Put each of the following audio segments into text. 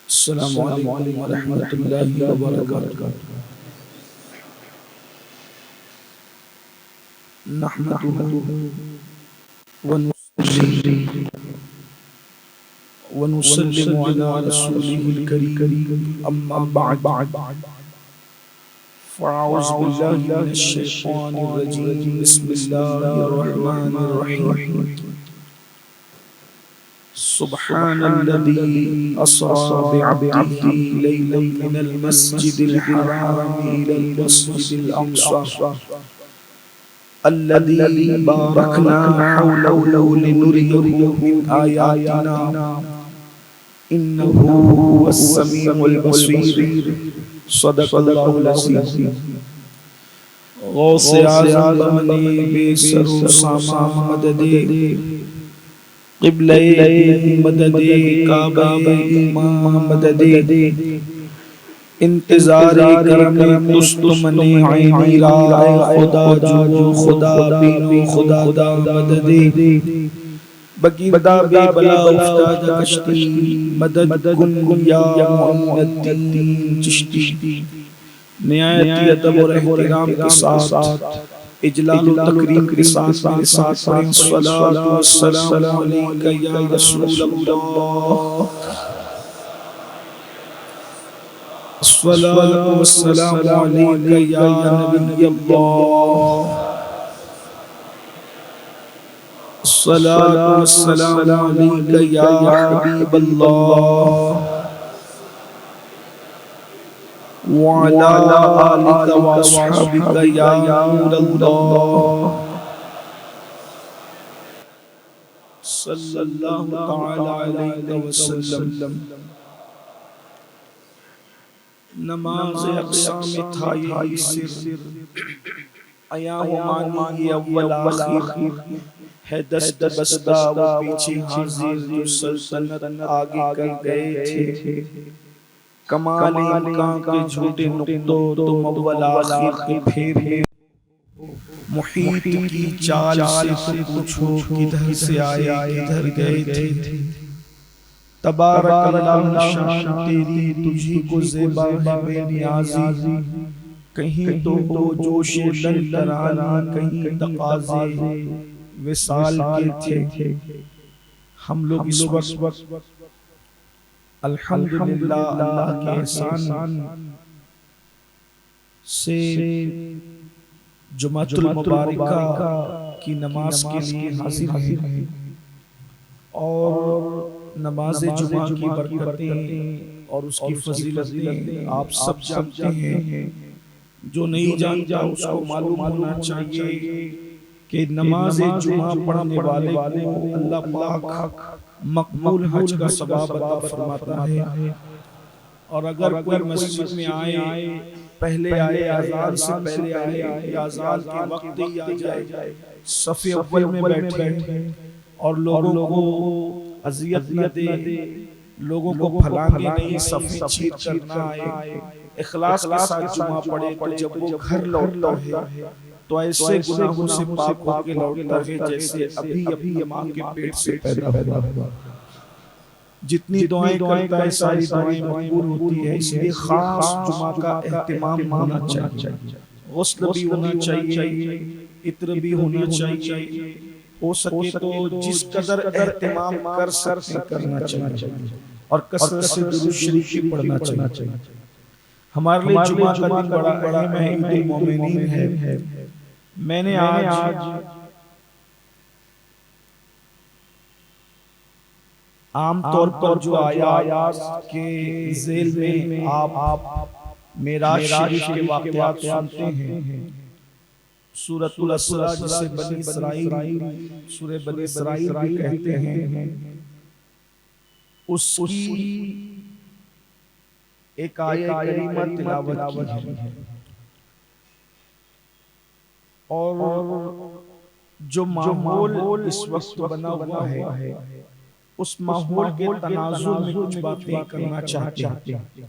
السلام علیکم ورحمۃ اللہ وبرکاتہ۔ نحمده ونصلي ونسلم على رسوله الكريم أما بعد فأعوذ بالله من الشيطان الرجيم بسم الله الرحمن الرحيم سبحان الذي أسرى بعبده ليلا من المسجد الحرام إلى المسجد الأقصى الذي باركنا حوله لنريه من آياتنا إنه هو السميع البصير صدق الله العظيم۔ غوث اعظم بمنی بے سر و سامان مدد قبلہ مدد کعبہ ایمان مدد انتظار کرم دست منی عینی رائے خدا جو خدا بینو خدا دا مدد بگیردہ بے بلا افتاد کشتی مدد کن یا معین الدین چشتی۔ نہایت ادب اور احترام کے ساتھ اجلال و تکریم کے ساتھ میرے ساتھ پڑھیں الصلاۃ والسلام علیکہ یا رسول اللہ، الصلاۃ والسلام علیکہ یا نبی اللہ، الصلاۃ والسلام علیکہ یا حبیب اللہ وعلى آلك وأصحابك يا نور الله صلی اللہ تعالی علیہ وسلم۔ نماز اقسام تھا یہی سر، ایام مانی اول آخر ہے دست بستہ وہ پیچھے حاضر جو سلطنت آگے کر گئے تھے، کمال امکان کے جھوٹے نقطوں تم اول آخر کے پھیر میں محیط کی چال سے پوچھو کدھر سے آئے کدھر گئے تھے، تبارک اللہ شان تیری تجھی کو زیبا ہے بے نیازی، کہیں تو ہو جوش دل ترانہ کہیں تقاضے وصال کے تھے۔ ہم لوگ اس وقت الحمدللہ اللہ کے احسان سے جمعۃ المبارکہ کی نماز کے لیے حاضر ہیں، اور نماز جمعہ کی برکتیں اور اس کی فضیلتیں آپ سب جانتے ہیں، جو نہیں جانتا اس کو معلوم ہونا چاہیے کہ نماز جمعہ پڑھنے والے کو اللہ پاک مقبول حج کا ثواب عطا فرماتا ہے، اور اگر کوئی مسجد میں آئے پہلے آئے اذان سے پہلے آئے یا اذان کے وقت ہی آ جائے صف اول میں بیٹھے اور لوگوں کو اذیت نہ دے، لوگوں کو پھلانگے نہیں، صف چیر کرنا آئے، اخلاص کے ساتھ جمعہ پڑھے تو جب وہ گھر لوٹتا ہے تو ایسے گناہوں سے پاک ہو کے لوٹتا ہے جیسے ابھی اپنی ماں کے پیٹ سے پیدا ہوا۔ جتنی دعائیں کرتا ہے ساری دعائیں مقبول ہوتی ہے، اس لیے خاص جمعہ کا اہتمام ہونا چاہیے، غسل بھی ہونا چاہیے، عطر بھی ہونا چاہیے، ہو سکے تو جس قدر اہتمام کر سکتے کرنا چاہیے، اور کثرت سے درود شریف بھی پڑھنا چاہیے۔ ہمارے لیے جمعہ کا دن بڑا اہم ہے، عید المومنین ہے۔ میں نے آج عام طور پر جو آیات کے ذیل میں آپ معراج شریف کے واقعات سنتے ہیں، سورۃ الاسراء جسے بنی اسرائیل سورہ بنی اسرائیل بھی کہتے ہیں، اس کی ایک آیہ کریمہ تلاوت کی ہے، اور جو ماحول اس وقت بنا ہوا ہے اس ماحول کے تناظر میں کچھ باتیں کرنا چاہتے ہیں۔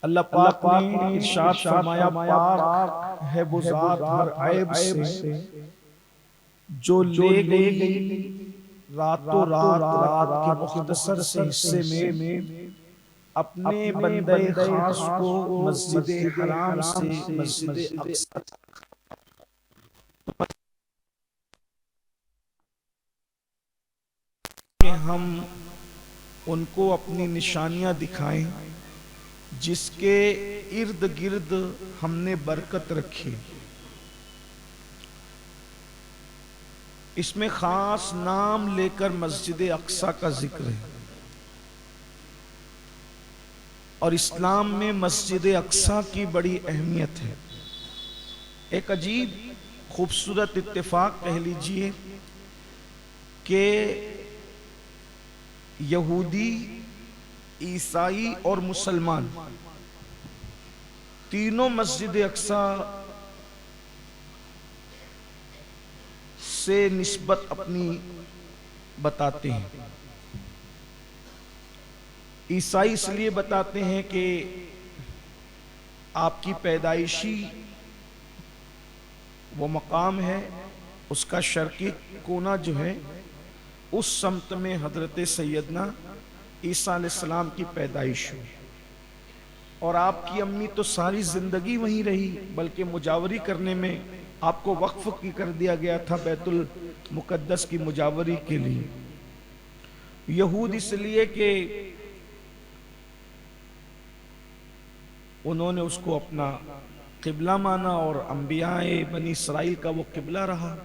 اللہ پاک نے ارشاد فرمایا پاک ہے وہ ذات ہر عیب سے جو لے گئی راتوں رات کے مختصر سے حصے میں اپنے بندے خاص کو مسجد حرام سے مسجد اقصی کہ ہم ان کو اپنی نشانیاں دکھائیں جس کے ارد گرد ہم نے برکت رکھی. اس میں خاص نام لے کر مسجد اقصی کا ذکر ہے، اور اسلام میں مسجد اقصی کی بڑی اہمیت ہے. ایک عجیب خوبصورت اتفاق کہہ لیجئے کہ یہودی، عیسائی اور مسلمان تینوں مسجد اقصی سے نسبت اپنی بتاتے ہیں. عیسائی اس لیے بتاتے ہیں کہ آپ کی پیدائشی وہ مقام ہے، اس کا شرقی کونا جو ہے اس سمت میں حضرت سیدنا عیسیٰ علیہ السلام کی پیدائش ہوئی، اور آپ کی امی تو ساری زندگی وہیں رہی، بلکہ مجاوری کرنے میں آپ کو وقف کر دیا گیا تھا بیت المقدس کی مجاوری کے لیے. یہود اس لیے کہ انہوں نے اس کو اپنا قبلہ مانا اور انبیاء بنی اسرائیل کا وہ قبلہ رہا،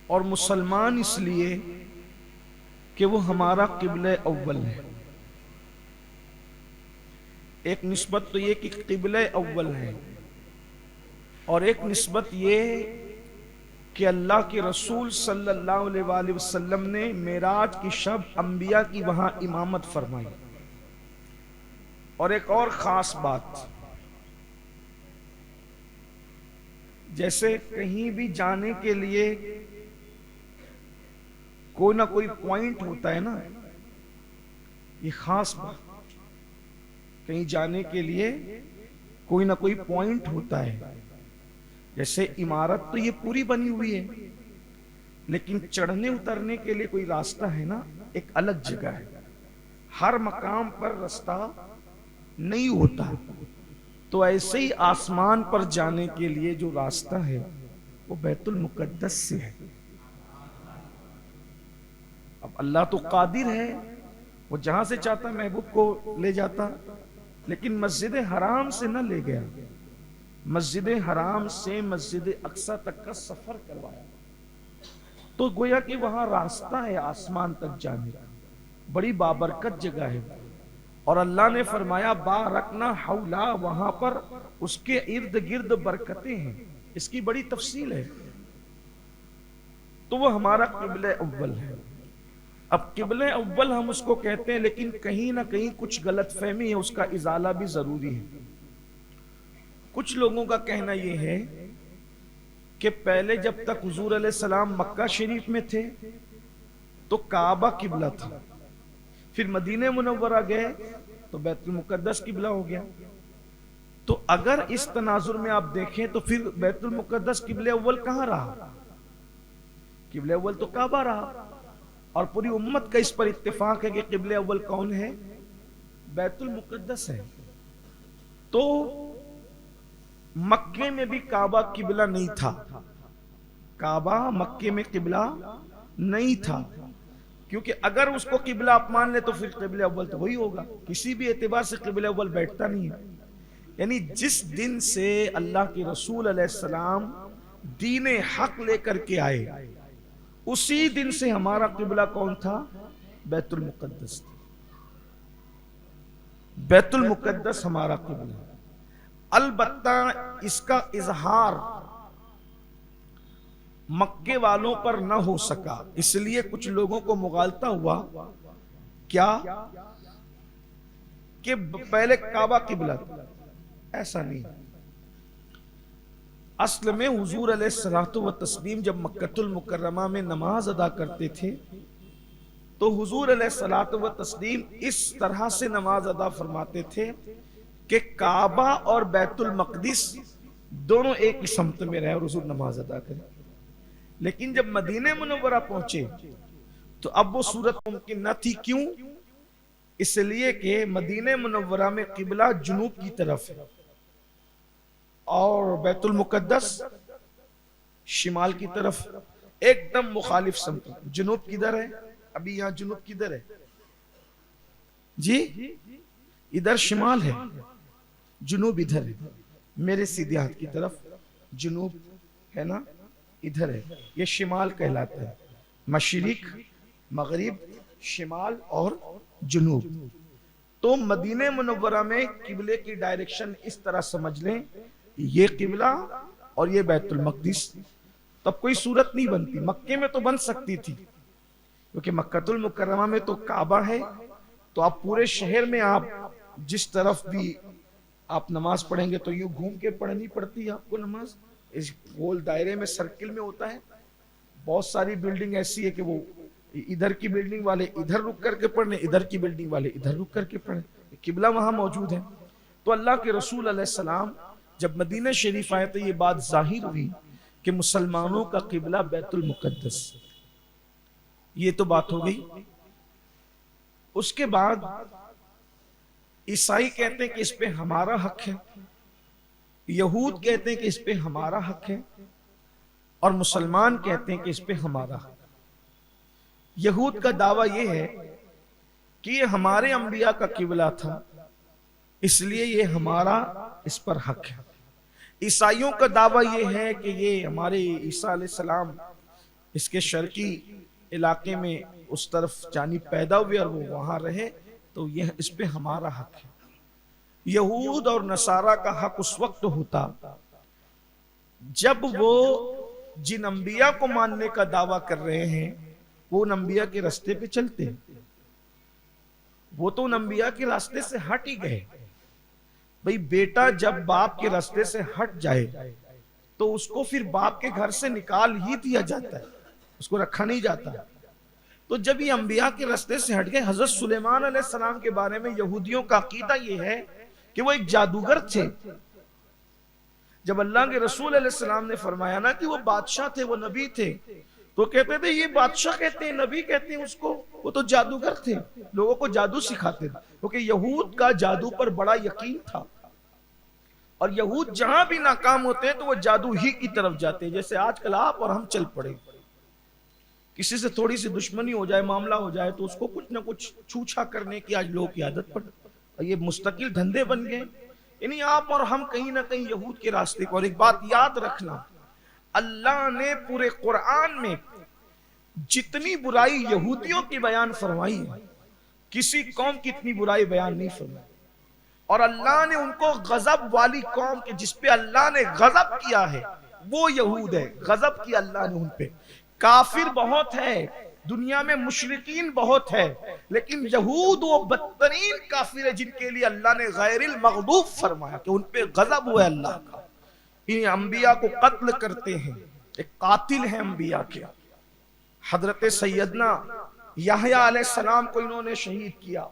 اور مسلمان اس لیے کہ وہ ہمارا قبلہ اول ہے. ایک نسبت تو یہ کہ قبلہ اول ہے، اور ایک نسبت یہ کہ اللہ کے رسول صلی اللہ علیہ وآلہ وسلم نے معراج کی شب انبیاء کی وہاں امامت فرمائی. اور ایک اور خاص بات، جیسے کہیں بھی جانے کے لیے کوئی نہ کوئی پوائنٹ ہوتا ہے نا، یہ خاص بات، کہیں جانے کے لیے کوئی نہ کوئی پوائنٹ ہوتا ہے. جیسے عمارت تو یہ پوری بنی ہوئی ہے، لیکن چڑھنے اترنے کے لیے کوئی راستہ ہے نا، ایک الگ جگہ ہے. ہر مقام پر راستہ نہیں ہوتا، تو ایسے ہی آسمان پر جانے کے لیے جو راستہ ہے وہ بیت المقدس سے ہے. اب اللہ تو قادر ہے، وہ جہاں سے چاہتا محبوب کو لے جاتا، لیکن مسجد حرام سے نہ لے گیا، مسجد حرام سے مسجد اقصی تک کا سفر کروایا. تو گویا کہ وہاں راستہ ہے آسمان تک جانے کا، بڑی بابرکت جگہ ہے. اور اللہ نے فرمایا بارکنا حولا، وہاں پر اس کے ارد گرد برکتیں ہیں. اس کی بڑی تفصیل ہے. تو وہ ہمارا قبلہ اول ہے. اب قبلہ اول ہم اس کو کہتے ہیں، لیکن کہیں نہ کہیں کچھ غلط فہمی ہے، اس کا ازالہ بھی ضروری ہے. کچھ لوگوں کا کہنا یہ ہے کہ پہلے جب تک حضور علیہ السلام مکہ شریف میں تھے تو کعبہ قبلہ تھا، پھر مدینہ منورہ گئے تو بیت المقدس قبلہ ہو گیا. تو اگر اس تناظر میں آپ دیکھیں تو پھر بیت المقدس قبلہ اول کہاں رہا؟ قبلہ اول تو کعبہ رہا، اور پوری امت کا اس پر اتفاق ہے کہ قبلہ اول کون ہے؟ بیت المقدس ہے. تو مکے میں بھی کعبہ قبلہ نہیں تھا، کعبہ مکے میں قبلہ نہیں تھا، کیونکہ اگر اس کو قبلہ آپ مان لے تو پھر قبلہ اول تو وہی ہوگا، کسی بھی اعتبار سے قبلہ اول بیٹھتا نہیں ہے. یعنی جس دن سے اللہ کے رسول علیہ السلام دین حق لے کر کے آئے، اسی دن سے ہمارا قبلہ کون تھا؟ بیت المقدس. بیت المقدس ہمارا قبلہ. البتہ اس کا اظہار مکے والوں پر نہ ہو سکا، اس لیے کچھ لوگوں کو مغالطہ ہوا کیا کہ پہلے کعبہ قبلہ تھا. ایسا نہیں. اصل میں حضور علیہ الصلوۃ والتسلیم جب مکۃ المکرمہ میں نماز ادا کرتے تھے تو حضور علیہ الصلوۃ والتسلیم اس طرح سے نماز ادا فرماتے تھے کہ کعبہ اور بیت المقدس دونوں ایک ہی سمت میں رہے اور حضور نماز ادا کریں. لیکن جب مدینہ منورہ پہنچے تو اب وہ صورت ممکن نہ تھی. کیوں؟ اس لیے کہ مدینہ منورہ میں قبلہ جنوب کی طرف ہے اور بیت المقدس شمال کی طرف، ایک دم مخالف سمت. جنوب کدھر ہے؟ ابھی یہاں جنوب کدھر ہے جی؟ ادھر شمال ہے، جنوب ادھر ہے. میرے سیدھے ہاتھ کی طرف جنوب ہے نا، ادھر ہے. یہ شمال کہلاتا ہے. مشرق، مغرب، شمال اور جنوب. تو مدینہ منورہ میں قبلے کی ڈائریکشن اس طرح سمجھ لیں، یہ قبلہ اور یہ بیت المقدس. تب کوئی صورت نہیں بنتی. مکے میں تو بن سکتی تھی کیونکہ مکۃ المکرمہ میں تو کعبہ ہے، تو آپ پورے شہر میں آپ جس طرف بھی آپ نماز پڑھیں گے تو یوں گھوم کے پڑھنی پڑتی ہے آپ کو نماز. اس گول دائرے میں سرکل میں ہوتا ہے. بہت ساری بلڈنگ ایسی ہے کہ وہ ادھر کی بلڈنگ والے ادھر رک کر کے پڑھنے، ادھر کی بلڈنگ والے ادھر رک کر کے پڑھنے. قبلہ وہاں موجود ہے. تو اللہ کے رسول علیہ السلام جب مدینہ شریف آئے تو یہ بات ظاہر ہوئی کہ مسلمانوں کا قبلہ بیت المقدس. یہ تو بات ہو گئی. اس کے بعد عیسائی کہتے ہیں کہ اس پہ ہمارا حق ہے، یہود کہتے ہیں کہ اس پہ ہمارا حق ہے، اور مسلمان کہتے ہیں کہ اس پہ ہمارا حق. یہود کا دعویٰ یہ ہے کہ یہ ہمارے انبیاء کا قبلہ تھا اس لیے یہ ہمارا اس پر حق ہے. عیسائیوں کا دعویٰ یہ ہے کہ یہ ہمارے عیسیٰ علیہ السلام اس کے شرقی علاقے میں اس طرف جانب پیدا ہوئے اور وہ وہاں رہے، تو یہ اس پہ ہمارا حق ہے. یہود اور نصارہ کا حق اس وقت ہوتا جب وہ جن انبیاء کو ماننے کا دعویٰ کر رہے ہیں وہ ان انبیاء کے راستے پہ چلتے ہیں. وہ تو ان انبیاء کے راستے سے ہٹ ہی گئے. بھئی بیٹا جب باپ کے راستے سے ہٹ جائے تو اس کو پھر باپ کے گھر سے نکال ہی دیا جاتا ہے، اس کو رکھا نہیں جاتا. تو جب یہ انبیاء کے راستے سے ہٹ گئے، حضرت سلیمان علیہ السلام کے بارے میں یہودیوں کا عقیدہ یہ ہے کہ وہ ایک جادوگر تھے. جب اللہ کے رسول علیہ السلام نے فرمایا نا کہ وہ بادشاہ تھے، وہ نبی تھے، تو کہتے تھے یہ بادشاہ کہتے ہیں، نبی کہتے ہیں اس کو، وہ تو جادوگر تھے، لوگوں کو جادو سکھاتے تھے. کیونکہ یہود کا جادو پر بڑا یقین تھا اور یہود جہاں بھی ناکام ہوتے ہیں تو وہ جادو ہی کی طرف جاتے ہیں. جیسے آج کل آپ اور ہم چل پڑے، کسی سے تھوڑی سی دشمنی ہو جائے، معاملہ ہو جائے تو اس کو کچھ نہ کچھ چھوچھا کرنے کی آج لوگوں کی عادت پڑ، اور یہ مستقل دھندے بن گئے. یعنی آپ اور ہم کہیں نہ کہیں یہود کے راستے کو. اور ایک بات یاد رکھنا، اللہ نے پورے قرآن میں جتنی برائی یہودیوں کی بیان فرمائی ہے کسی قوم کی اتنی برائی بیان نہیں فرمائی. اور اللہ نے ان کو غضب والی قوم کے جس پہ اللہ نے غضب کیا ہے وہ یہود ہے. غضب کیا اللہ نے ان پہ. کافر بہت ہے دنیا میں، مشرکین بہت ہے، لیکن یہود وہ بدترین کافر ہے جن کے لیے اللہ نے غیر المغضوب فرمایا کہ ان پہ غضب ہوا ہے اللہ کا. ان انبیاء کو قتل کرتے ہیں، ایک قاتل ہیں انبیاء کے. حضرت سیدنا یحییٰ علیہ السلام کو انہوں نے شہید کیا،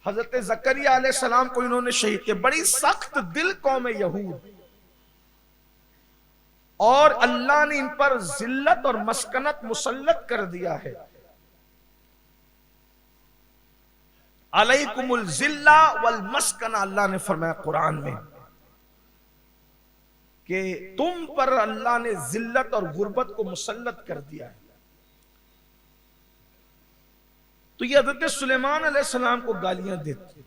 حضرت زکریا علیہ السلام کو انہوں نے شہید کیا. بڑی سخت دل قوم یہود، اور اللہ نے ان پر ذلت اور مسکنت مسلط کر دیا ہے. علیکم الذلہ والمسکنہ، اللہ نے فرمایا قرآن میں کہ تم پر اللہ نے ذلت اور غربت کو مسلط کر دیا ہے. تو یہ حضرت سلیمان علیہ السلام کو گالیاں دیتے،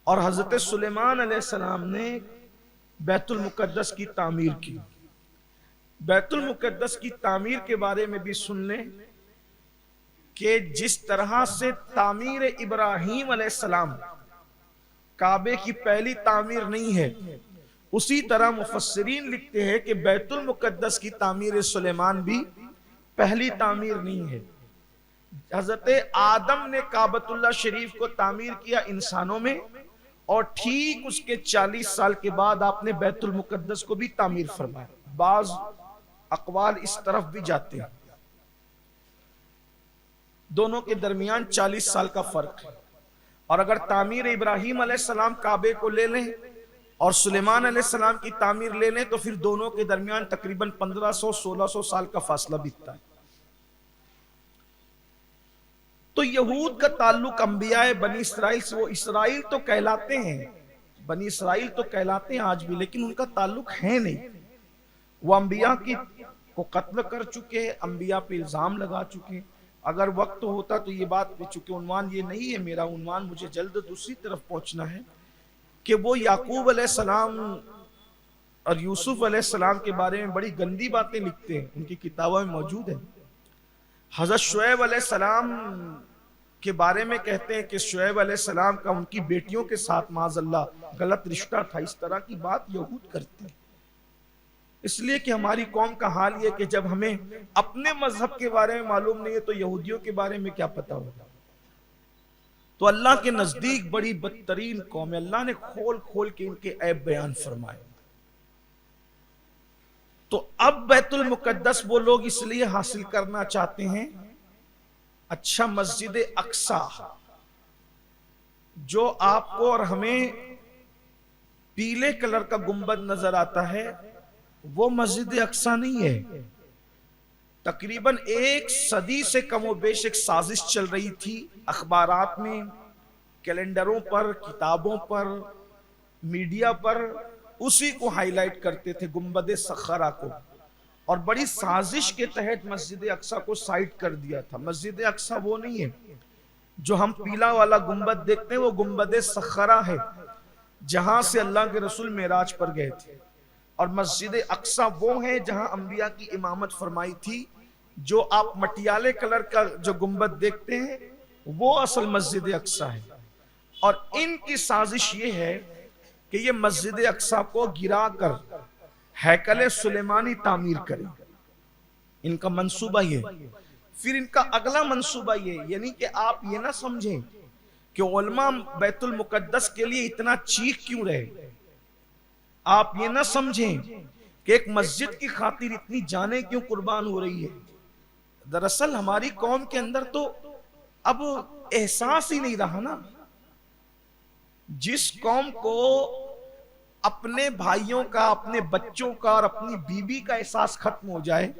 اور حضرت سلیمان علیہ السلام نے بیت المقدس کی تعمیر کی. بیت المقدس کی تعمیر کے بارے میں بھی سن لیں کہ جس طرح سے تعمیر ابراہیم علیہ السلام کعبے کی پہلی تعمیر نہیں ہے، اسی طرح مفسرین لکھتے ہیں کہ بیت المقدس کی تعمیر سلیمان بھی پہلی تعمیر نہیں ہے. حضرت آدم نے کعبۃ اللہ شریف کو تعمیر کیا انسانوں میں، اور ٹھیک اس کے 40 سال کے بعد آپ نے بیت المقدس کو بھی تعمیر فرمایا. بعض اقوال اس طرف بھی جاتے ہیں، دونوں کے درمیان 40 سال کا فرق ہے. اور اگر تعمیر ابراہیم علیہ السلام کعبے کو لے لیں اور سلیمان علیہ السلام کی تعمیر لے لیں تو پھر دونوں کے درمیان تقریباً 1500-1600 سال کا فاصلہ بیتتا ہے۔ تو یہود کا تعلق انبیاء بنی اسرائیل سے، وہ اسرائیل تو کہلاتے ہیں، بنی اسرائیل تو کہلاتے ہیں آج بھی، لیکن ان کا تعلق ہے نہیں۔ وہ انبیاء کو قتل کر چکے، انبیاء پہ الزام لگا چکے۔ اگر وقت ہوتا تو یہ بات، چونکہ عنوان یہ نہیں ہے میرا عنوان، مجھے جلد دوسری طرف پہنچنا ہے کہ وہ یعقوب علیہ السلام اور یوسف علیہ السلام کے بارے میں بڑی گندی باتیں لکھتے ہیں، ان کی کتابوں میں موجود ہے۔ حضرت شعیب علیہ السلام کے بارے میں کہتے ہیں کہ شعیب علیہ السلام کا ان کی بیٹیوں کے ساتھ معاذ اللہ غلط رشتہ تھا۔ اس طرح کی بات یہود کرتے ہیں، اس لیے کہ ہماری قوم کا حال یہ کہ جب ہمیں اپنے مذہب کے بارے میں معلوم نہیں ہے تو یہودیوں کے بارے میں کیا پتا ہوگا۔ تو اللہ کے نزدیک بڑی بدترین قوم ہے، اللہ نے کھول کھول کے ان کے عیب بیان فرمائے۔ تو اب بیت المقدس وہ لوگ اس لیے حاصل کرنا چاہتے ہیں، اچھا مسجد اقصی جو آپ کو اور ہمیں پیلے کلر کا گنبد نظر آتا ہے، وہ مسجد اقصی نہیں ہے۔ تقریباً 1 صدی سے کم و بیش ایک سازش چل رہی تھی، اخبارات میں، کیلنڈروں پر، کتابوں پر، میڈیا پر اسی کو ہائی لائٹ کرتے تھے، گنبد صخرہ کو، اور بڑی سازش کے تحت مسجد اقصی کو سائٹ کر دیا تھا۔ مسجد اقصی وہ نہیں ہے جو ہم پیلا والا گنبد دیکھتے ہیں، وہ گنبد صخرہ ہے جہاں سے اللہ کے رسول معراج پر گئے تھے، اور مسجد اقصی وہ ہے جہاں انبیاء کی امامت فرمائی تھی۔ جو آپ مٹیالے کلر کا جو گنبد دیکھتے ہیں وہ اصل مسجد اقصی ہے، اور ان کی سازش یہ ہے کہ یہ مسجد اقصی کو گرا کر ہیکل سلیمانی تعمیر کریں، ان کا منصوبہ یہ۔ پھر ان کا اگلا منصوبہ یہ، یعنی کہ آپ یہ نہ سمجھیں کہ علماء بیت المقدس کے لیے اتنا چیخ کیوں رہے، آپ یہ نہ سمجھیں کہ ایک مسجد کی خاطر اتنی جانیں کیوں قربان ہو رہی ہے۔ دراصل ہماری قوم کے اندر تو اب احساس ہی نہیں رہا نا۔ جس قوم کو اپنے بھائیوں کا، اپنے بچوں کا اور اپنی بیوی کا احساس ختم ہو جائے،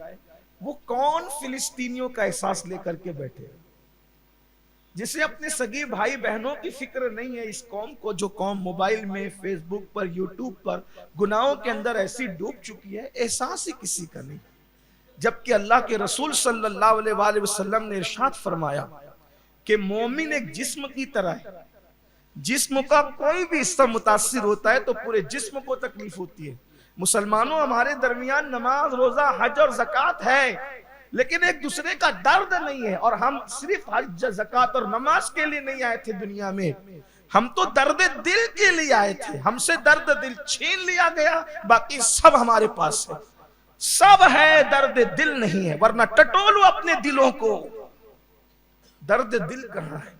وہ کون فلسطینیوں کا احساس لے کر کے بیٹھے؟ جسے اپنے سگی بھائی بہنوں کی فکر نہیں ہے، اس قوم کو، جو قوم موبائل میں، فیس بک پر، یوٹیوب پر گناہوں کے اندر ایسی ڈوب چکی ہے، احساس ہی کسی کا نہیں۔ جبکہ اللہ کے رسول صلی اللہ علیہ وآلہ وسلم نے ارشاد فرمایا کہ مومن ایک جسم کی طرح ہے، جسم کا کوئی بھی حصہ متاثر ہوتا ہے تو پورے جسم کو تکلیف ہوتی ہے۔ مسلمانوں، ہمارے درمیان نماز، روزہ، حج اور زکوٰۃ ہے، لیکن ایک دوسرے کا درد نہیں ہے، اور ہم صرف حج، زکوٰۃ اور نماز کے لیے نہیں آئے تھے دنیا میں، ہم تو درد دل کے لیے آئے تھے۔ ہم سے درد دل چھین لیا گیا، باقی سب ہمارے پاس ہے، سب ہے، درد دل نہیں ہے، ورنہ ٹٹولو اپنے دلوں کو، درد دل کہاں ہے؟